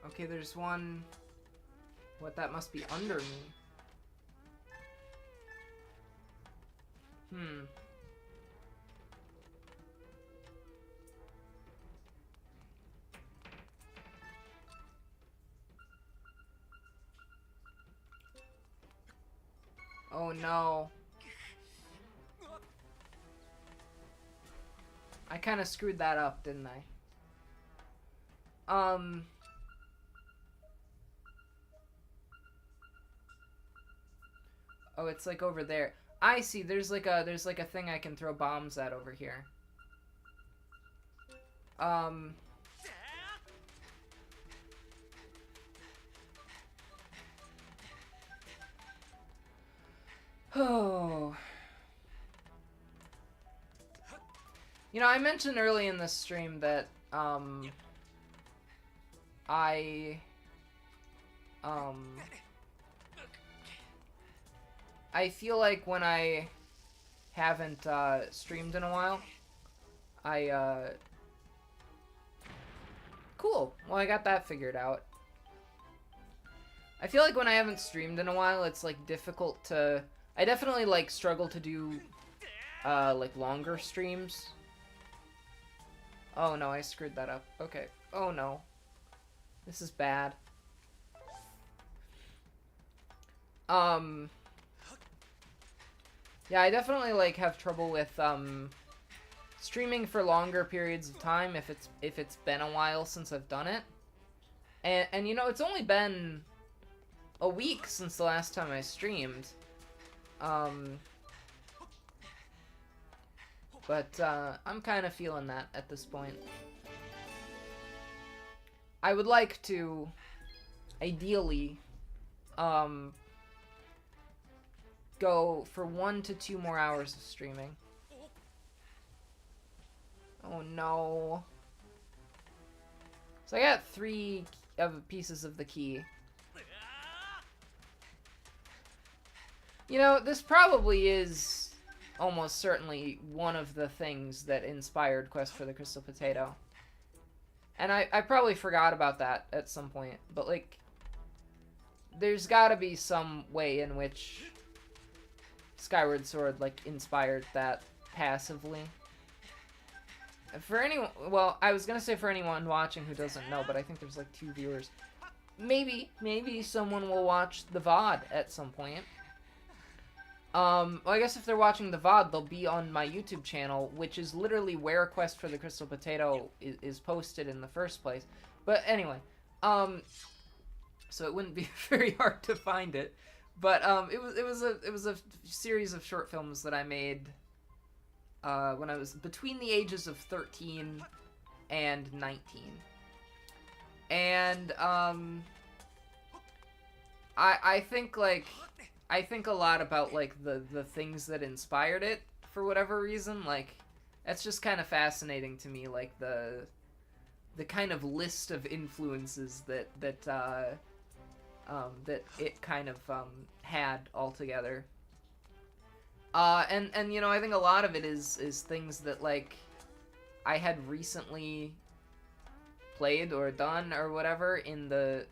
Okay, there's one... What, that must be under me. Oh no. I kind of screwed that up, didn't I? Oh, it's like over there. I see. There's like a thing I can throw bombs at over here. Oh. You know, I mentioned early in this stream that, I feel like when I haven't, streamed in a while, cool. Well, I got that figured out. I feel like when I haven't streamed in a while, it's, like, difficult to... I definitely, like, struggle to do, like, longer streams. Oh, no, I screwed that up. Okay. Oh, no. This is bad. Yeah, I definitely, like, have trouble with, streaming for longer periods of time if it's been a while since I've done it. And you know, it's only been a week since the last time I streamed. But I'm kind of feeling that at this point. I would like to, ideally, go for 1 to 2 more hours of streaming. Oh no. So I got 3 pieces of the key. You know, this probably is almost certainly one of the things that inspired Quest for the Crystal Potato. And I probably forgot about that at some point, but, like, there's gotta be some way in which Skyward Sword, like, inspired that passively. For anyone, well, I was gonna say for anyone watching who doesn't know, but I think there's, like, 2 viewers. Maybe someone will watch the VOD at some point. Well, I guess if they're watching the VOD, they'll be on my YouTube channel, which is literally where Quest for the Crystal Potato is posted in the first place. But anyway, so it wouldn't be very hard to find it. But it was a series of short films that I made when I was between the ages of 13 and 19. And I think, like, I think a lot about, like, the things that inspired it, for whatever reason. Like, that's just kind of fascinating to me, like, the kind of list of influences that it kind of, had altogether. And, you know, I think a lot of it is things that, like, I had recently played or done or whatever in the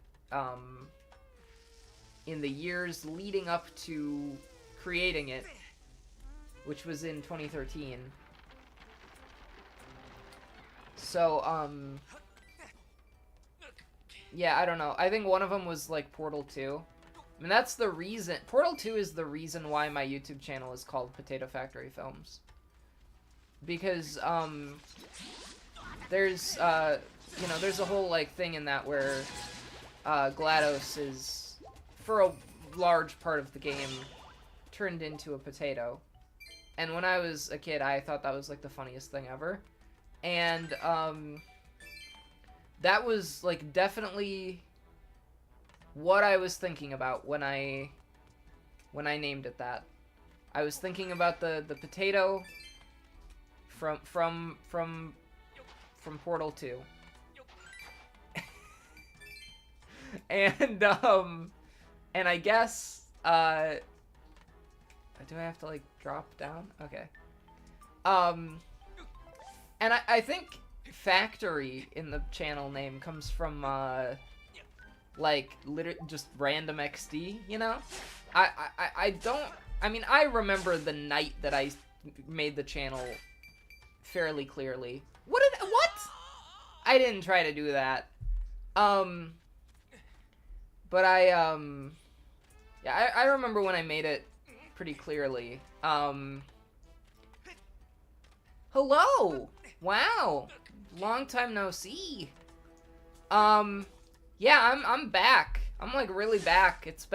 years leading up to creating it, which was in 2013. So, yeah, I don't know. I think one of them was, like, Portal 2. I mean, that's the reason... Portal 2 is the reason why my YouTube channel is called Potato Factory Films. Because, there's, you know, there's a whole, like, thing in that where, GLaDOS is, for a large part of the game, turned into a potato. And when I was a kid, I thought that was, like, the funniest thing ever. And, that was, like, definitely what I was thinking about when I when I named it that. I was thinking about the potato from Portal 2. And I guess do I have to like drop down? Okay. And I think factory in the channel name comes from like just random XD, you know? I mean, I remember the night that I made the channel fairly clearly. What? I didn't try to do that. But yeah, I remember when I made it pretty clearly. Hello! Wow! Long time no see. Yeah, I'm back. I'm like really back. This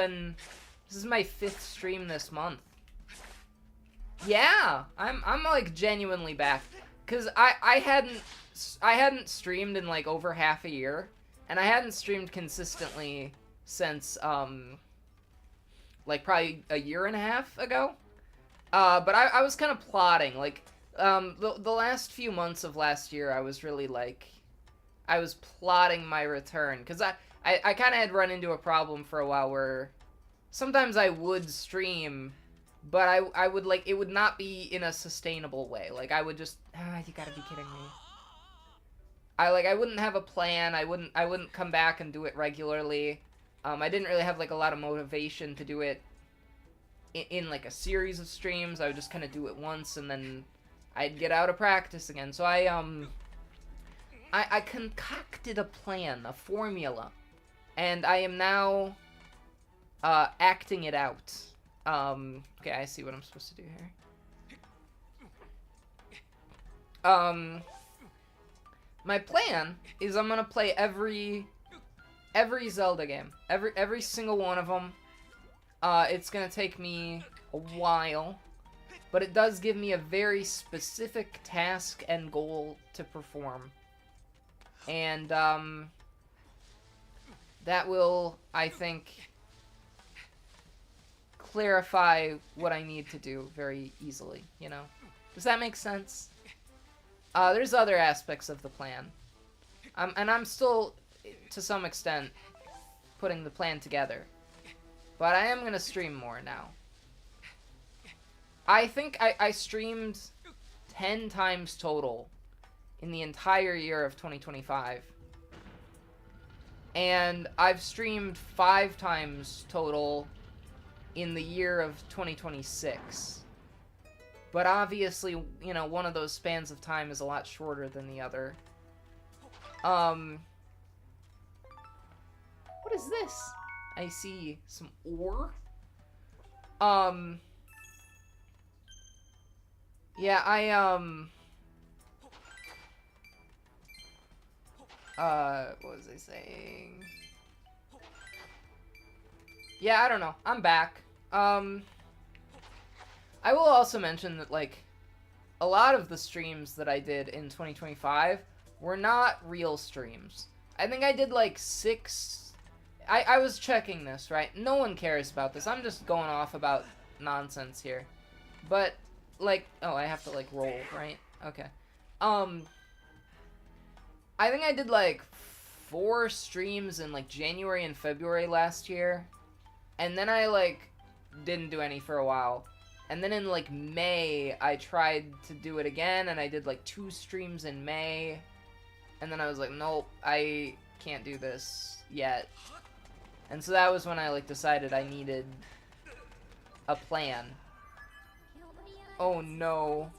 is my 5th stream this month. Yeah, I'm like genuinely back. Cause I hadn't streamed in like over half a year. And I hadn't streamed consistently since like probably a year and a half ago. But I was kind of plotting, like the last few months of last year I was really like I was plotting my return, because I kind of had run into a problem for a while where sometimes I would stream, but I would like, it would not be in a sustainable way. Like I would just, you gotta be kidding me. I wouldn't have a plan. I wouldn't come back and do it regularly. I didn't really have like a lot of motivation to do it in like a series of streams. I would just kind of do it once and then I'd get out of practice again. So I concocted a plan, a formula, and I am now acting it out. Okay, I see what I'm supposed to do here. My plan is I'm gonna play every Zelda game, every single one of them. It's gonna take me a while, but it does give me a very specific task and goal to perform. And, that will, I think, clarify what I need to do very easily, you know? Does that make sense? There's other aspects of the plan. And I'm still, to some extent, putting the plan together. But I am gonna stream more now. I think I streamed 10 times total in the entire year of 2025. And I've streamed 5 times total in the year of 2026. But obviously, you know, one of those spans of time is a lot shorter than the other. What is this? I see some ore. Yeah, what was I saying? Yeah, I don't know. I'm back. I will also mention that, like, a lot of the streams that I did in 2025 were not real streams. I think I did, like, 6... I was checking this, right? No one cares about this. I'm just going off about nonsense here. But, like... Oh, I have to, like, roll, right? Okay. I think I did, like, 4 streams in, like, January and February last year. And then I, like, didn't do any for a while. And then in, like, May, I tried to do it again, and I did, like, 2 streams in May. And then I was like, nope, I can't do this yet. And so that was when I, like, decided I needed a plan. Oh, no.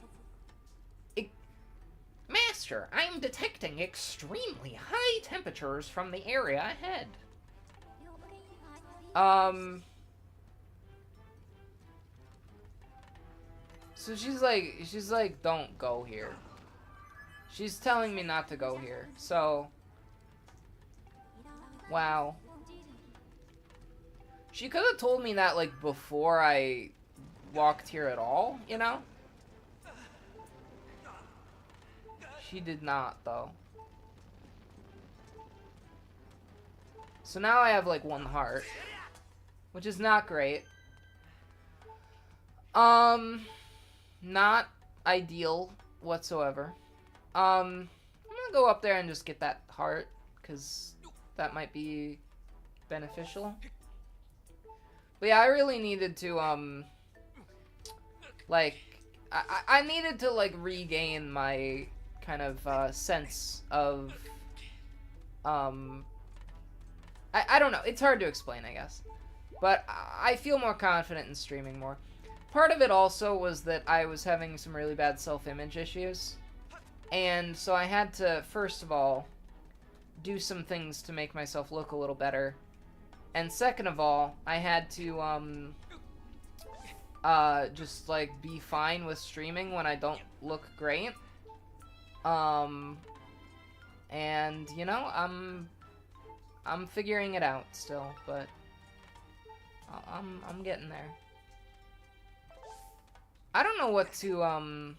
Master, I am detecting extremely high temperatures from the area ahead. So she's like, don't go here. She's telling me not to go here, so... Wow. She could have told me that, like, before I walked here at all, you know? She did not, though. So now I have, like, 1 heart. Which is not great. Not ideal whatsoever. I'm gonna go up there and just get that heart, because that might be beneficial. But yeah, I really needed to, like, I needed to, like, regain my kind of, sense of, I don't know. It's hard to explain, I guess. But I feel more confident in streaming more. Part of it also was that I was having some really bad self-image issues. And so I had to, first of all, do some things to make myself look a little better. And second of all, I had to, just, like, be fine with streaming when I don't look great. And, you know, I'm figuring it out still, but I'm getting there. I don't know what to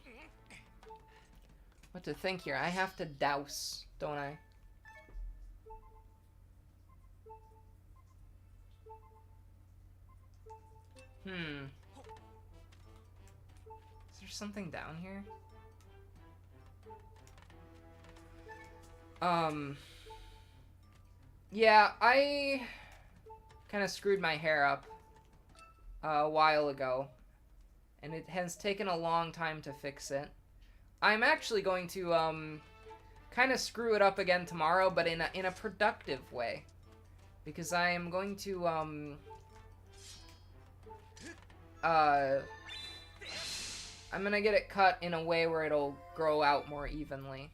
think here. I have to douse, don't I? Is there something down here? Yeah, I kind of screwed my hair up a while ago, and it has taken a long time to fix it. I'm actually going to kind of screw it up again tomorrow, but in a productive way, because I am going to I'm gonna get it cut in a way where it'll grow out more evenly.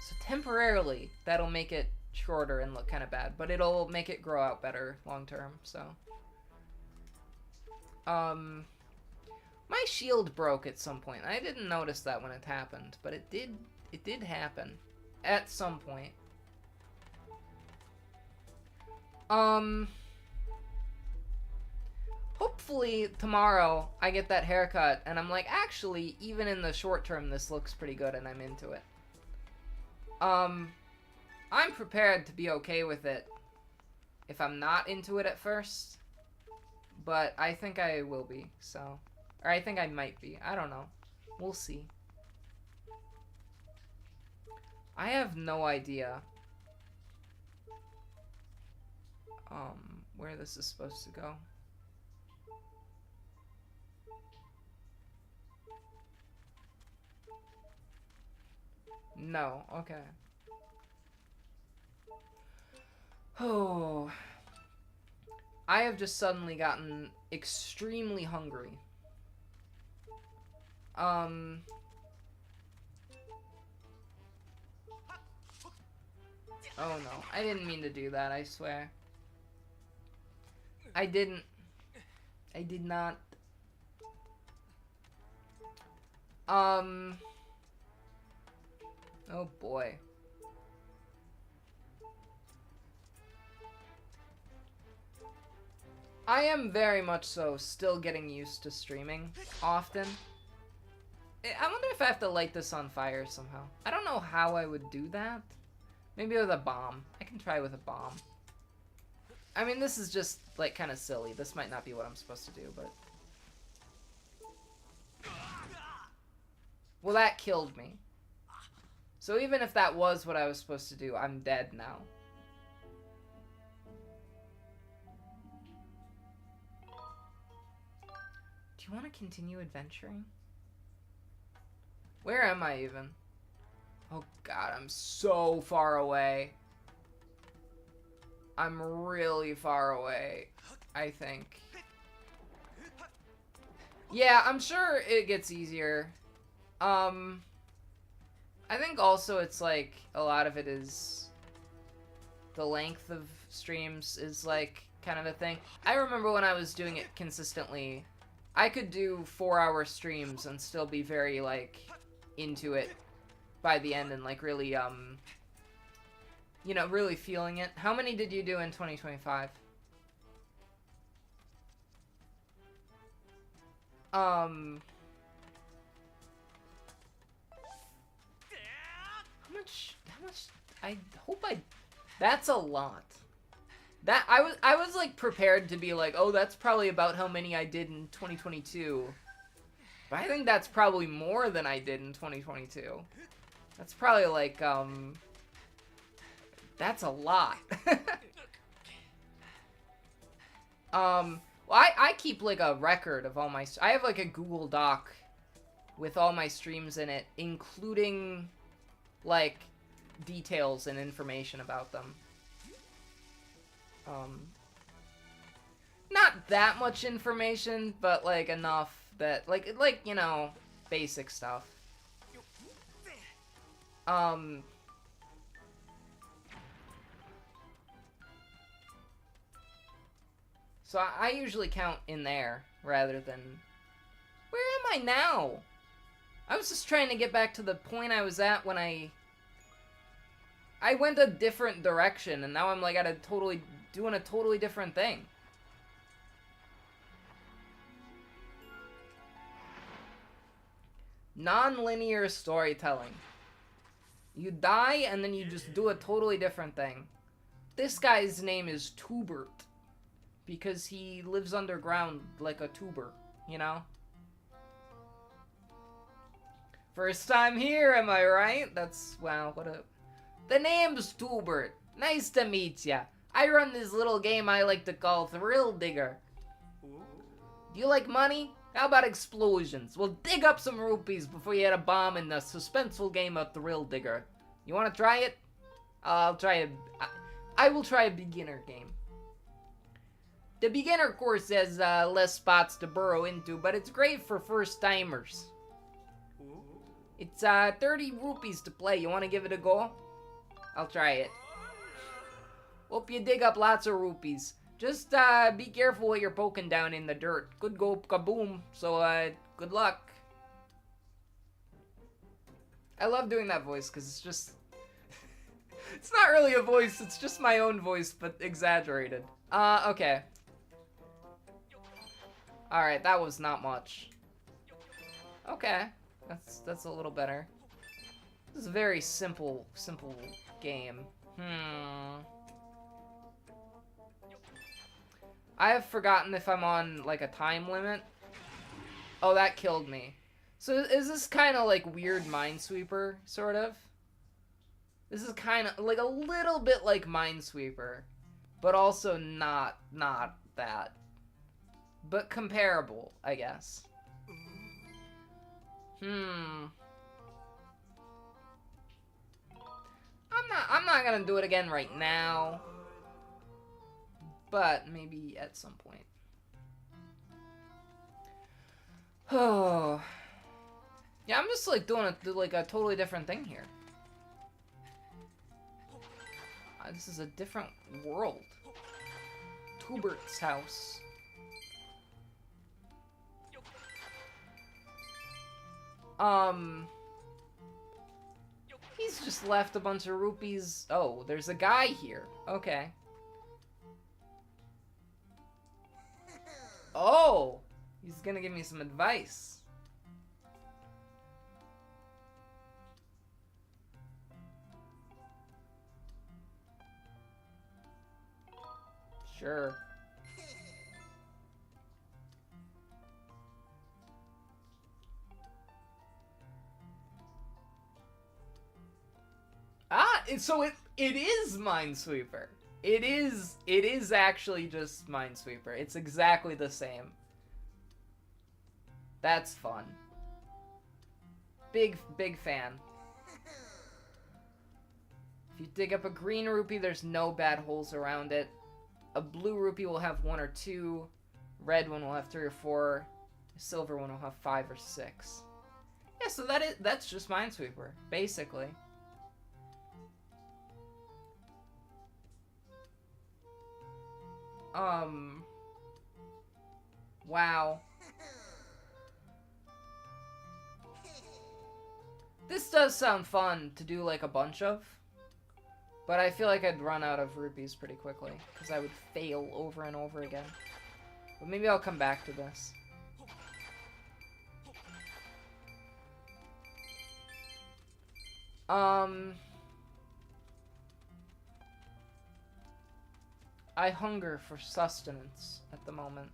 So temporarily, that'll make it shorter and look kind of bad, but it'll make it grow out better long term, so. My shield broke at some point. I didn't notice that when it happened, but it did happen at some point. Hopefully tomorrow I get that haircut and I'm like, actually, even in the short term, this looks pretty good and I'm into it. I'm prepared to be okay with it if I'm not into it at first, but I think I will be, so. Or I think I might be. I don't know. We'll see. I have no idea where this is supposed to go. No, okay. Oh. I have just suddenly gotten extremely hungry. Oh no, I didn't mean to do that, I swear. I did not. Oh boy. I am very much so still getting used to streaming often. I wonder if I have to light this on fire somehow. I don't know how I would do that. Maybe with a bomb. I can try with a bomb. I mean, this is just, like, kind of silly. This might not be what I'm supposed to do, but... Well, that killed me. So even if that was what I was supposed to do, I'm dead now. Do you want to continue adventuring? Where am I even? Oh god, I'm so far away. I'm really far away, I think. Yeah, I'm sure it gets easier. I think also it's like a lot of it is the length of streams is like kind of a thing. I remember when I was doing it consistently, I could do 4-hour streams and still be very like into it by the end and like really you know, really feeling it. How many did you do in 2025? How much, I hope that's a lot. I was like prepared to be like, oh, that's probably about how many I did in 2022. But I think that's probably more than I did in 2022. That's probably like, that's a lot. Well, I keep like a record of all my, I have like a Google Doc with all my streams in it, including like details and information about them. Not that much information, but like enough that like you know, basic stuff. So I usually count in there rather than... Where am I now? I was just trying to get back to the point I was at when I went a different direction, and now I'm like doing a totally different thing. Non-linear storytelling. You die, and then you just do a totally different thing. This guy's name is Tubert, because he lives underground like a tuber, you know? First time here, am I right? That's, wow, what a... The name's Tubert. Nice to meet ya. I run this little game I like to call Thrill Digger. Do you like money? How about explosions? We'll dig up some rupees before you hit a bomb in the suspenseful game of Thrill Digger. You want to try it? I'll try it. I will try a beginner game. The beginner course has less spots to burrow into, but it's great for first-timers. It's 30 rupees to play. You want to give it a go? I'll try it. Hope you dig up lots of rupees. Just be careful what you're poking down in the dirt. Could go kaboom, so good luck. I love doing that voice because it's just... It's not really a voice, it's just my own voice, but exaggerated. Okay. Alright, that was not much. Okay. That's a little better. This is a very simple game. I have forgotten if I'm on, like, a time limit. Oh, that killed me. So is this kind of like weird Minesweeper, sort of? This is kind of like a little bit like Minesweeper, but also not that. But comparable, I guess. I'm not gonna do it again right now. But maybe at some point. Oh. Yeah, I'm just like doing a totally different thing here. This is a different world. Tubert's house. He's just left a bunch of rupees. Oh, there's a guy here. Okay. Oh! He's gonna give me some advice. Sure. So it is Minesweeper. It is actually just Minesweeper. It's exactly the same. That's fun. Big fan. If you dig up a green rupee, there's no bad holes around it. A blue rupee will have 1 or 2. Red one will have 3 or 4. A silver one will have 5 or 6. Yeah, so that's just Minesweeper, basically. Wow. This does sound fun to do like a bunch of, but I feel like I'd run out of rupees pretty quickly, because I would fail over and over again. But maybe I'll come back to this. I hunger for sustenance at the moment.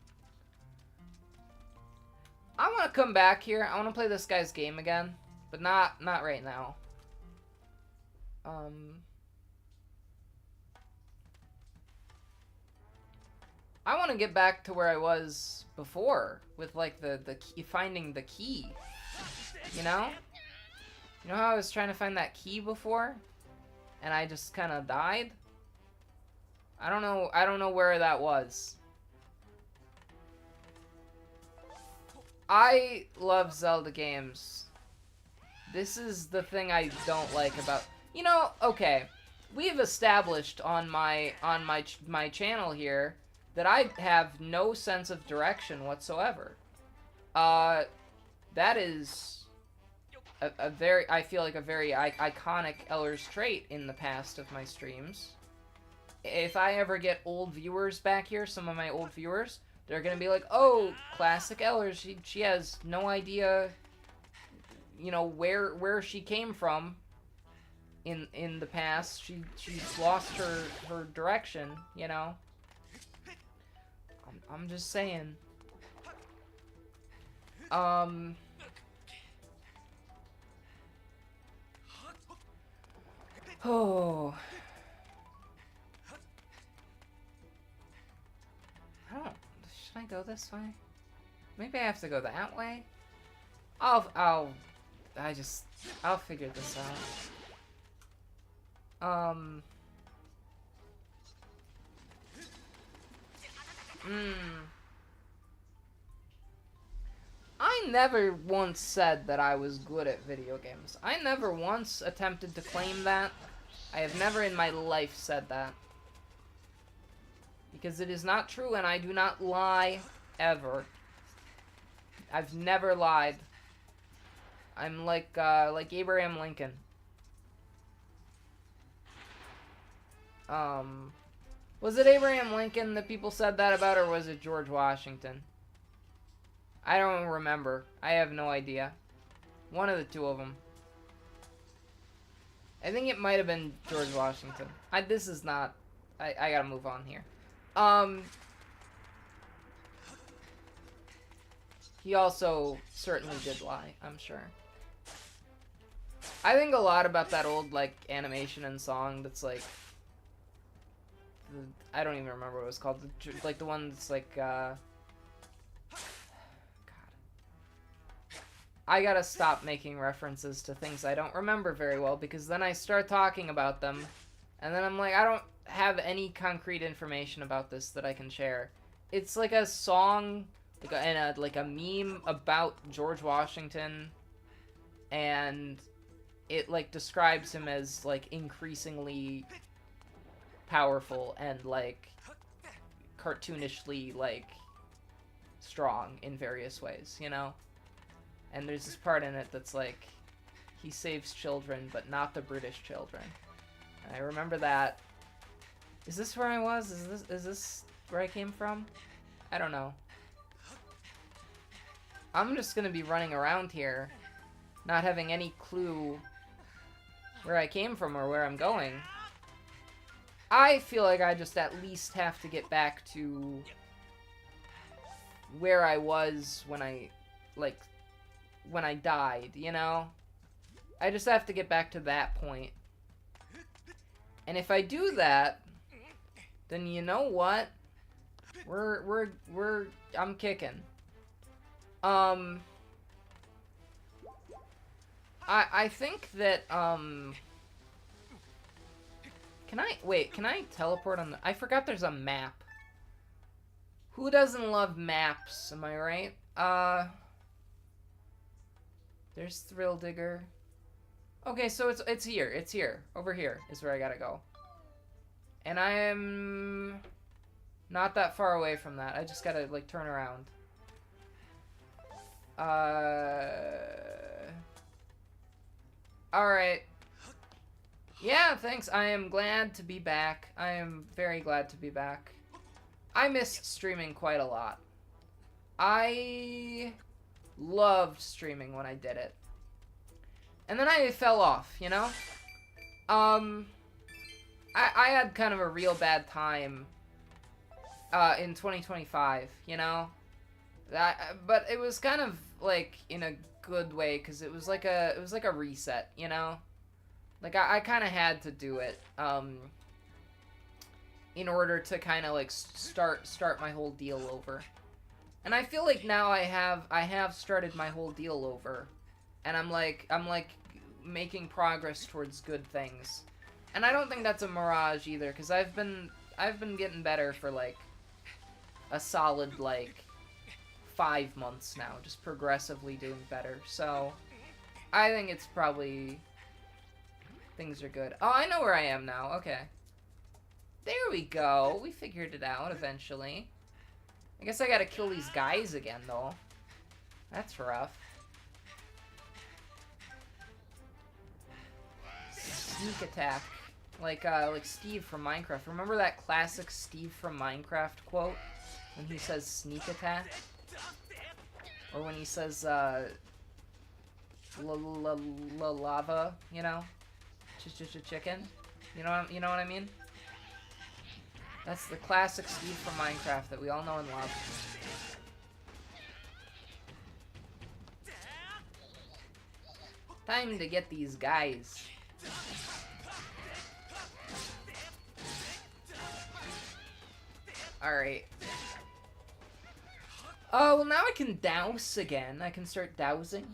I want to come back here. I want to play this guy's game again, but not right now. I want to get back to where I was before with like the key, finding the key. You know? You know how I was trying to find that key before and I just kind of died? I don't know where that was. I love Zelda games. This is the thing I don't like about, you know, okay. We've established on my channel here that I have no sense of direction whatsoever. That is a very, I feel like a very iconic Eller's trait in the past of my streams. If I ever get old viewers back here, some of my old viewers, they're gonna be like, oh, classic Eller, she has no idea, you know, where she came from in the past. She's lost her direction, you know. I'm just saying. Oh. Should I go this way? Maybe I have to go that way? I'll figure this out. I never once said that I was good at video games. I never once attempted to claim that. I have never in my life said that. Because it is not true, and I do not lie, ever. I've never lied. I'm like Abraham Lincoln. Was it Abraham Lincoln that people said that about, or was it George Washington? I don't remember. I have no idea. One of the two of them. I think it might have been George Washington. This is not... I gotta move on here. He also certainly did lie, I'm sure. I think a lot about that old, like, animation and song that's, like... I don't even remember what it was called. Like, the one that's, like, God. I gotta stop making references to things I don't remember very well, because then I start talking about them, and then I'm like, I don't have any concrete information about this that I can share. It's like a song, like a meme about George Washington, and it like describes him as like increasingly powerful and like cartoonishly like strong in various ways, you know? And there's this part in it that's like, he saves children, but not the British children. And I remember that. Is this where I was? Is this where I came from? I don't know. I'm just gonna be running around here, not having any clue where I came from or where I'm going. I feel like I just at least have to get back to where I was when I died, you know? I just have to get back to that point. And if I do that, then you know what? I'm kicking. I think that, can I teleport on the... I forgot there's a map. Who doesn't love maps, am I right? There's Thrill Digger. Okay, so it's here. It's here. Over here is where I gotta go. And I am not that far away from that. I just gotta, like, turn around. Alright. Yeah, thanks. I am glad to be back. I am very glad to be back. I missed streaming quite a lot. I loved streaming when I did it. And then I fell off, you know? I had kind of a real bad time in 2025, you know? But it was kind of like in a good way, because it was like a reset, you know? Like I kind of had to do it in order to kind of like start my whole deal over. And I feel like now I have started my whole deal over, and I'm like making progress towards good things. And I don't think that's a mirage either, because I've been getting better for like a solid like 5 months now, just progressively doing better. So I think it's probably things are good. Oh, I know where I am now. Okay. There we go. We figured it out eventually. I guess I gotta kill these guys again, though. That's rough. Sneak attack. Like Steve from Minecraft. Remember that classic Steve from Minecraft quote? When he says sneak attack? Or when he says, lava, you know? Chicken? You know what I mean? That's the classic Steve from Minecraft that we all know and love. Time to get these guys. Alright. Oh, well now I can douse again. I can start dowsing.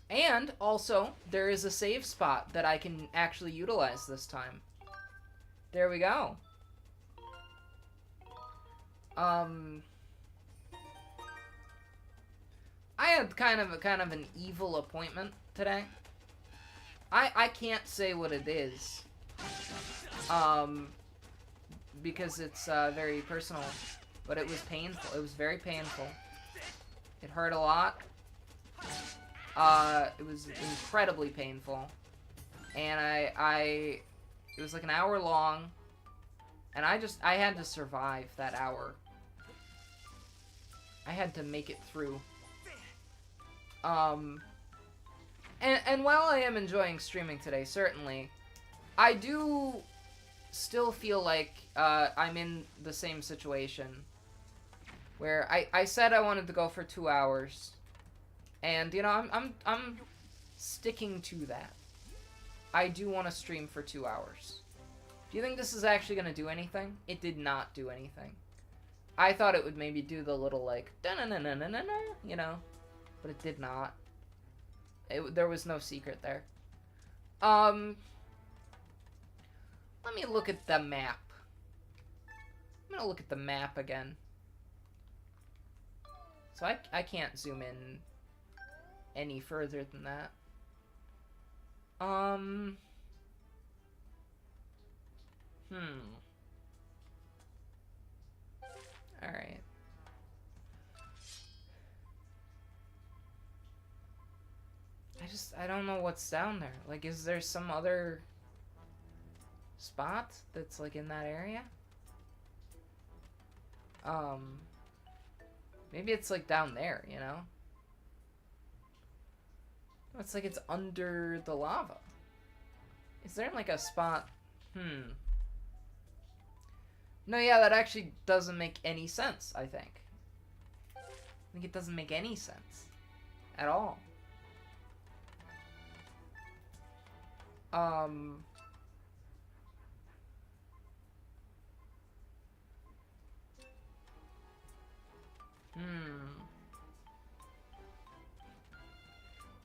And, also, there is a save spot that I can actually utilize this time. There we go. I had kind of an evil appointment today. I can't say what it is. Because it's very personal. But it was painful. It was very painful. It hurt a lot. It was incredibly painful. And it was like an hour long, and I had to survive that hour. I had to make it through. And while I am enjoying streaming today, certainly, I do still feel like I'm in the same situation, where I said I wanted to go for 2 hours, and you know I'm sticking to that. I do want to stream for 2 hours. Do you think this is actually going to do anything? It did not do anything. I thought it would maybe do the little, like, da-na-na-na-na-na, you know? But it did not. There was no secret there. Let me look at the map. I'm gonna look at the map again. So I can't zoom in any further than that. Alright. I don't know what's down there. Like, is there some other spot that's, like, in that area? Maybe it's, like, down there, you know? It's like it's under the lava. Is there, like, a spot? No, yeah, that actually doesn't make any sense, I think. I think it doesn't make any sense. At all.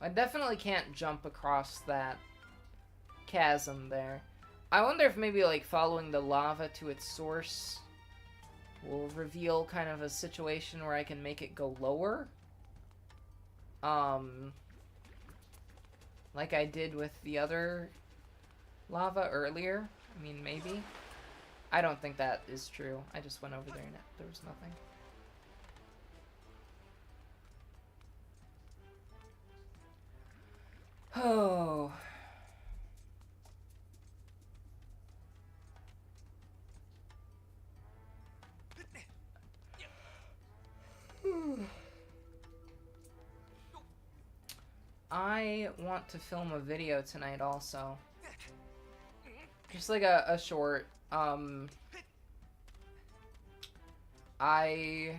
I definitely can't jump across that chasm there. I wonder if maybe, like, following the lava to its source will reveal kind of a situation where I can make it go lower. Like I did with the other lava earlier. I mean, maybe. I don't think that is true. I just went over there and there was nothing. Oh. I want to film a video tonight also. Just like a short, I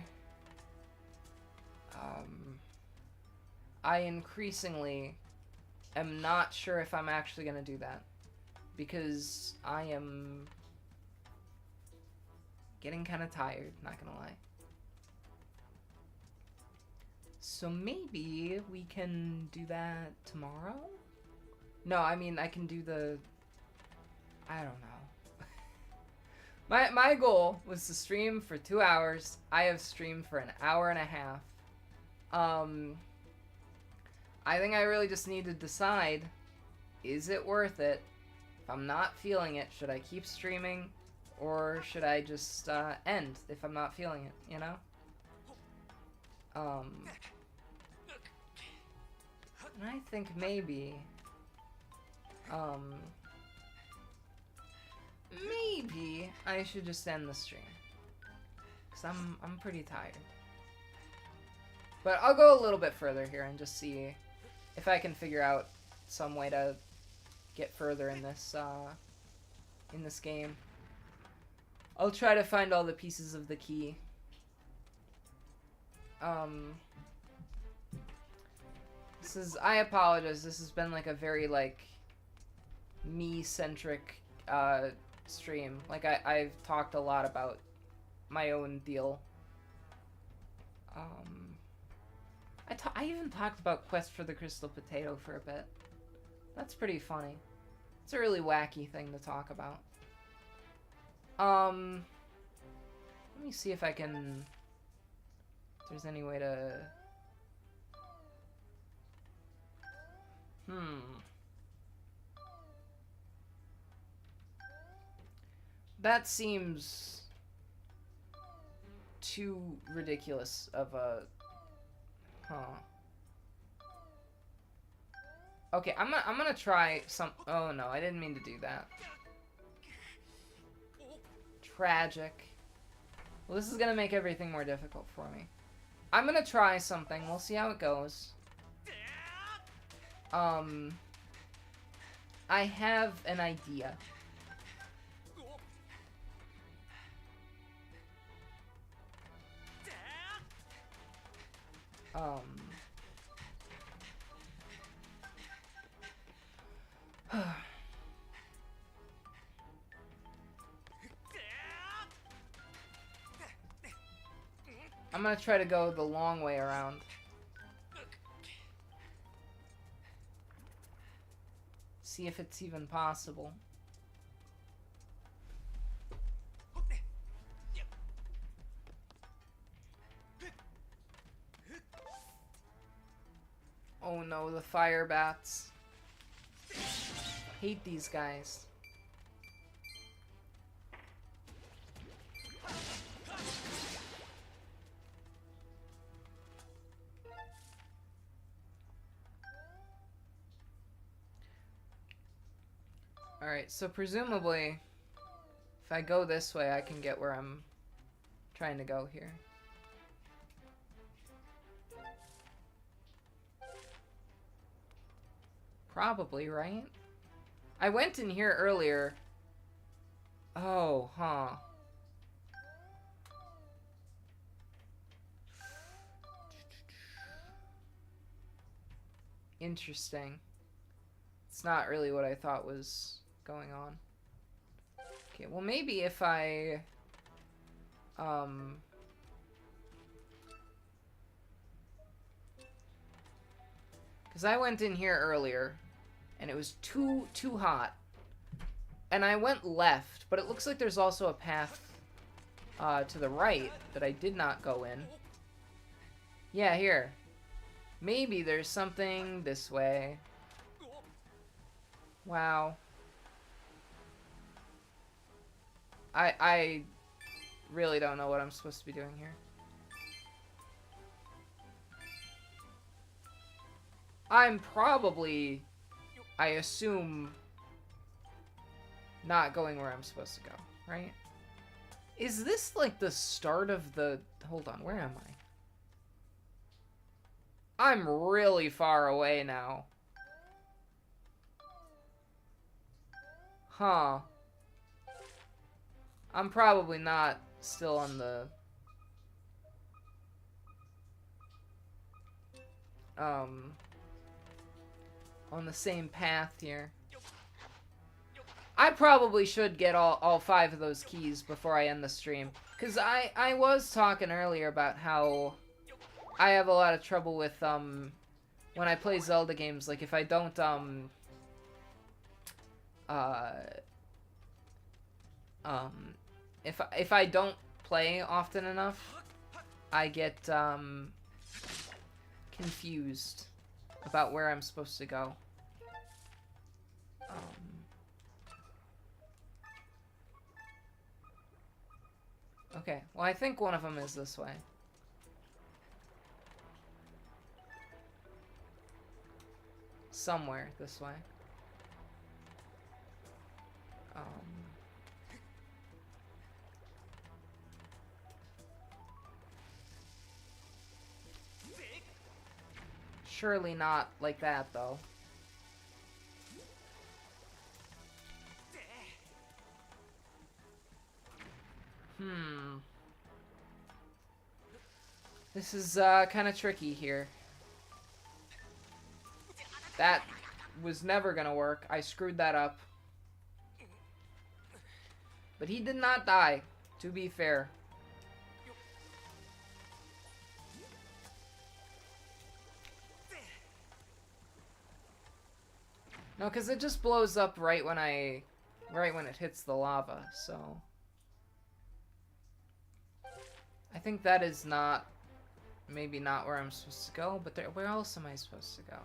I increasingly am not sure if I'm actually gonna do that. Because I am getting kind of tired, not gonna lie. So maybe we can do that tomorrow? No, I mean, I can do the... I don't know. My goal was to stream for 2 hours. I have streamed for an hour and a half. I think I really just need to decide, is it worth it? If I'm not feeling it, should I keep streaming? Or should I just end if I'm not feeling it, you know? And I think maybe... maybe I should just end the stream. Because I'm pretty tired. But I'll go a little bit further here and just see if I can figure out some way to get further in this game. I'll try to find all the pieces of the key. I apologize, this has been like a very like me-centric stream. Like I've talked a lot about my own deal. I even talked about Quest for the Crystal Potato for a bit. That's pretty funny. It's a really wacky thing to talk about. Let me see if I can... If there's any way to... That seems too ridiculous of a... Okay, I'm gonna try some... Oh no, I didn't mean to do that. Tragic. Well, this is gonna make everything more difficult for me. I'm gonna try something. We'll see how it goes. I have an idea. I'm gonna try to go the long way around. See if it's even possible. Oh no, the fire bats. Hate these guys. Alright, so presumably, if I go this way, I can get where I'm trying to go here. Probably, right? I went in here earlier. Oh, huh. Interesting. It's not really what I thought was going on. Okay, well maybe if I... Because I went in here earlier, and it was too hot. And I went left, but it looks like there's also a path to the right that I did not go in. Yeah, here. Maybe there's something this way. Wow. I really don't know what I'm supposed to be doing here. I'm probably, I assume, not going where I'm supposed to go, right? Is this like the start of the... Hold on, where am I? I'm really far away now. Huh. I'm probably not still on the... on the same path here. I probably should get all 5 of those keys before I end the stream. Because I was talking earlier about how I have a lot of trouble with, when I play Zelda games, like, if I don't, if I don't play often enough, I get, confused about where I'm supposed to go. Okay, well, I think one of them is this way. Somewhere this way. Surely not like that, though. This is, kind of tricky here. That was never gonna work. I screwed that up. But he did not die, to be fair. No, because it just blows up right when it hits the lava, so... I think that is not, maybe not where I'm supposed to go, but where else am I supposed to go?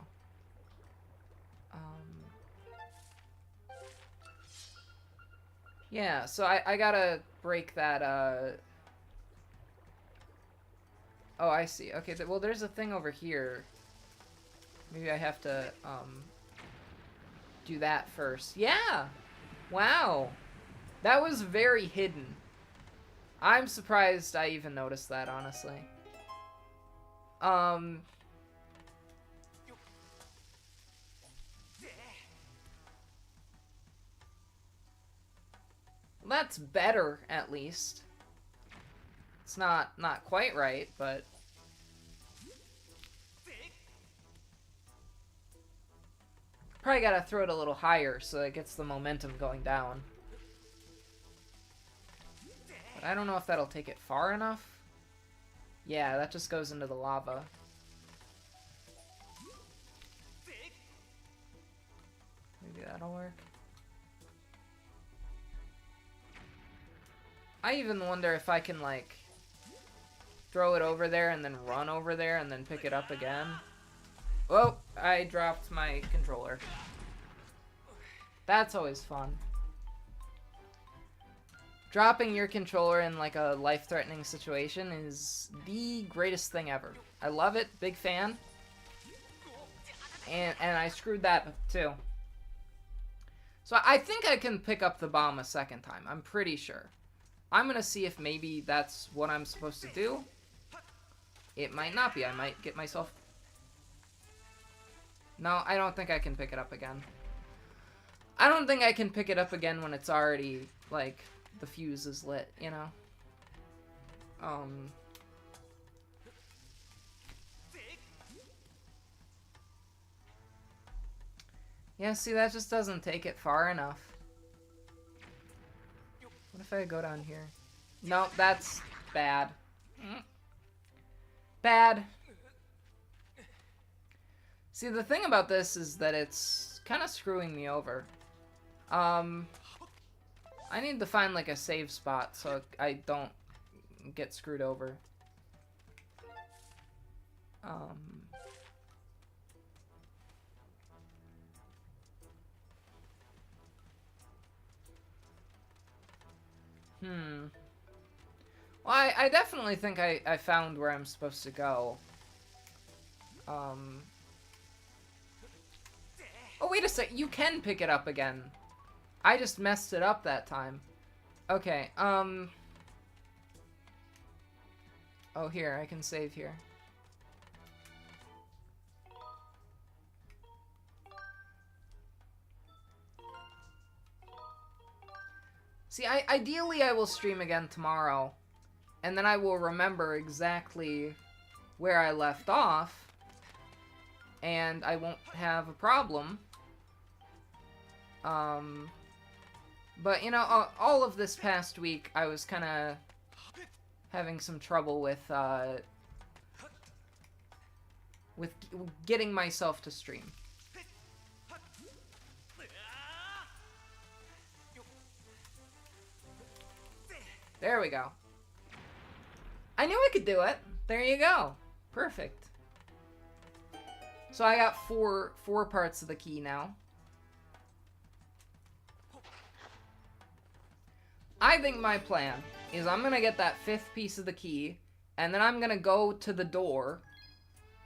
Yeah, so I gotta break that, Oh, I see. Okay, well, there's a thing over here. Maybe I have to, do that first. Yeah! Wow! That was very hidden. I'm surprised I even noticed that, honestly. That's better, at least. It's not quite right, but... Probably gotta throw it a little higher so it gets the momentum going down. But I don't know if that'll take it far enough. Yeah, that just goes into the lava. Maybe that'll work. I even wonder if I can, like, throw it over there and then run over there and then pick it up again. Oh, I dropped my controller. That's always fun. Dropping your controller in, like, a life-threatening situation is the greatest thing ever. I love it, big fan. And I screwed that, too. So I think I can pick up the bomb a second time. I'm pretty sure. I'm gonna see if maybe that's what I'm supposed to do. It might not be. I might get myself... No, I don't think I can pick it up again. I don't think I can pick it up again when it's already, like, the fuse is lit, you know? Yeah, see, that just doesn't take it far enough. What if I go down here? No, that's bad. Bad. See, the thing about this is that it's kind of screwing me over. I need to find, like, a save spot so I don't get screwed over. Well, I definitely think I found where I'm supposed to go. Oh, wait a sec. You can pick it up again. I just messed it up that time. Okay, Oh, here. I can save here. See, ideally I will stream again tomorrow, and then I will remember exactly where I left off, and I won't have a problem. But, you know, all of this past week, I was kind of having some trouble with getting myself to stream. There we go. I knew I could do it. There you go. Perfect. So I got four parts of the key now. I think my plan is I'm gonna get that 5th piece of the key, and then I'm gonna go to the door,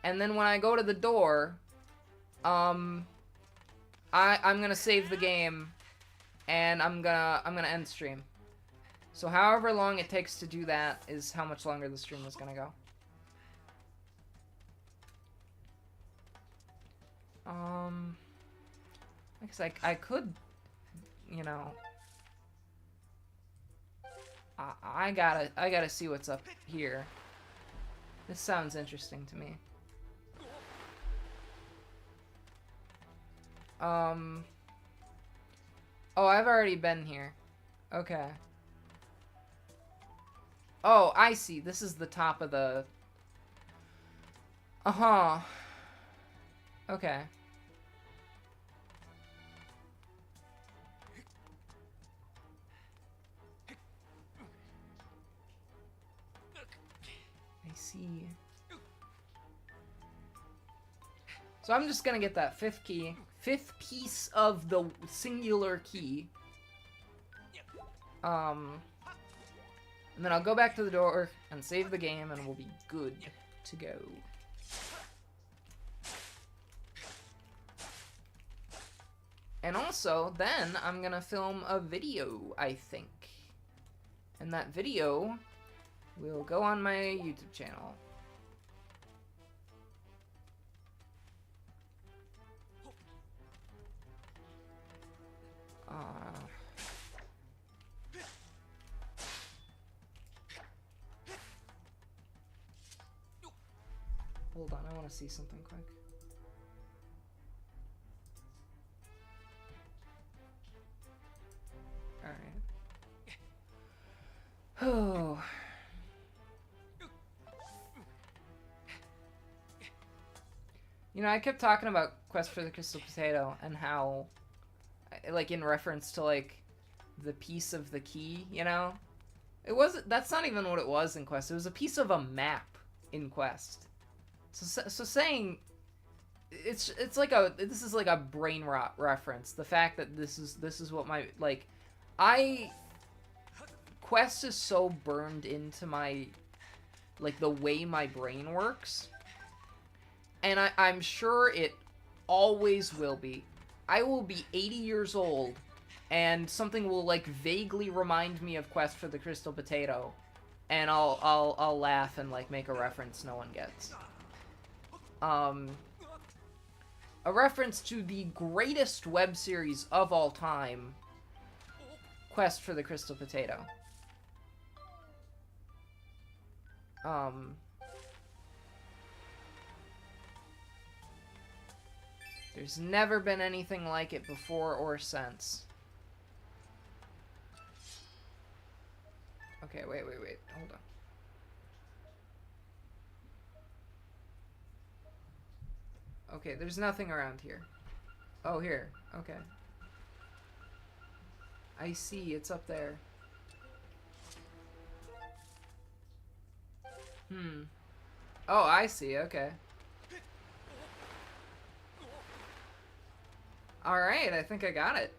and then when I go to the door, I'm gonna save the game, and I'm gonna end stream. So however long it takes to do that is how much longer the stream is gonna go. I guess I could, you know, I gotta see what's up here. This sounds interesting to me. Oh, I've already been here. Okay. Oh, I see. This is the top of the... Uh-huh. Okay. I see. So I'm just gonna get that 5th key. 5th piece of the singular key. And then I'll go back to the door and save the game, and we'll be good to go. And also, then I'm gonna film a video, I think. And that video will go on my YouTube channel. Hold on, I want to see something quick. Alright. Oh. You know, I kept talking about Quest for the Crystal Potato and how, like, in reference to, like, the piece of the key, you know? It wasn't, that's not even what it was in Quest. It was a piece of a map in Quest. So saying, it's like this is like a brain rot reference. The fact that this is what my, like, Quest is so burned into my, like, the way my brain works. And I'm sure it always will be. I will be 80 years old, and something will, like, vaguely remind me of Quest for the Crystal Potato, and I'll laugh and, like, make a reference no one gets. A reference to the greatest web series of all time, Quest for the Crystal Potato. There's never been anything like it before or since. Okay, wait, hold on. Okay, there's nothing around here. Oh, here. Okay. I see, it's up there. Oh, I see, okay. Alright, I think I got it.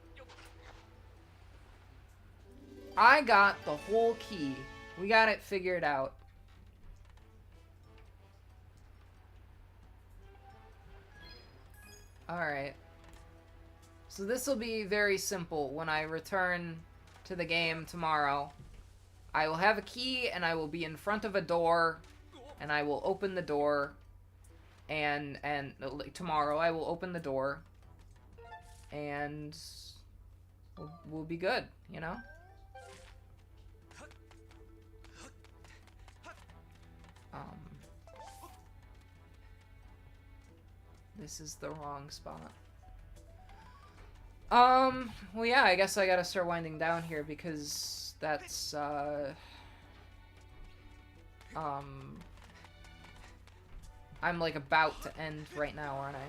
I got the whole key. We got it figured out. Alright. So this will be very simple. When I return to the game tomorrow, I will have a key and I will be in front of a door and I will open the door, and tomorrow I will open the door and we'll be good, you know? This is the wrong spot. Well, yeah, I guess I gotta start winding down here because that's, I'm, like, about to end right now, aren't I?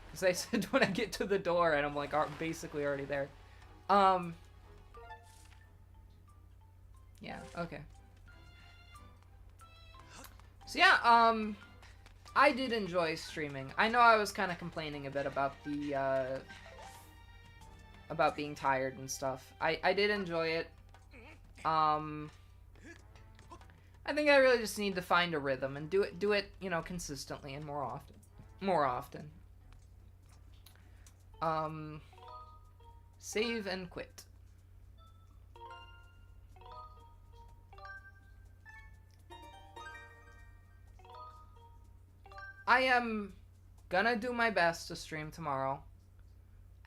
Because I said when I get to the door, and I'm, like, basically already there. Yeah, okay. So, yeah, I did enjoy streaming. I know I was kind of complaining a bit about the, about being tired and stuff. I did enjoy it. I think I really just need to find a rhythm and do it, you know, consistently and more often. Save and quit. I am gonna do my best to stream tomorrow.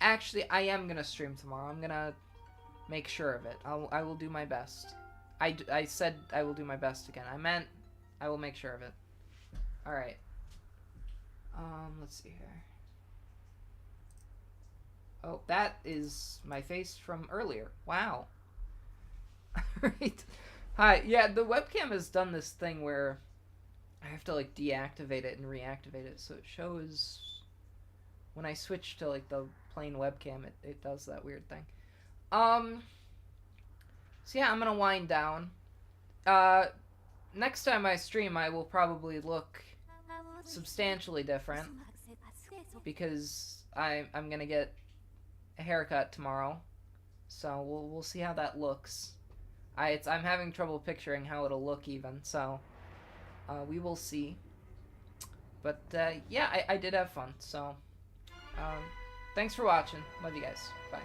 Actually, I am gonna stream tomorrow. I'm gonna make sure of it. I will do my best. I said I will do my best again. I meant I will make sure of it. Alright. Let's see here. Oh, that is my face from earlier. Wow. Alright. Hi. Yeah, the webcam has done this thing where I have to, like, deactivate it and reactivate it. So it shows... When I switch to, like, the plain webcam, it does that weird thing. So yeah, I'm gonna wind down. Next time I stream, I will probably look substantially different because I'm gonna get a haircut tomorrow. So we'll see how that looks. I'm having trouble picturing how it'll look even. So we will see. But yeah, I did have fun. So thanks for watching. Love you guys. Bye.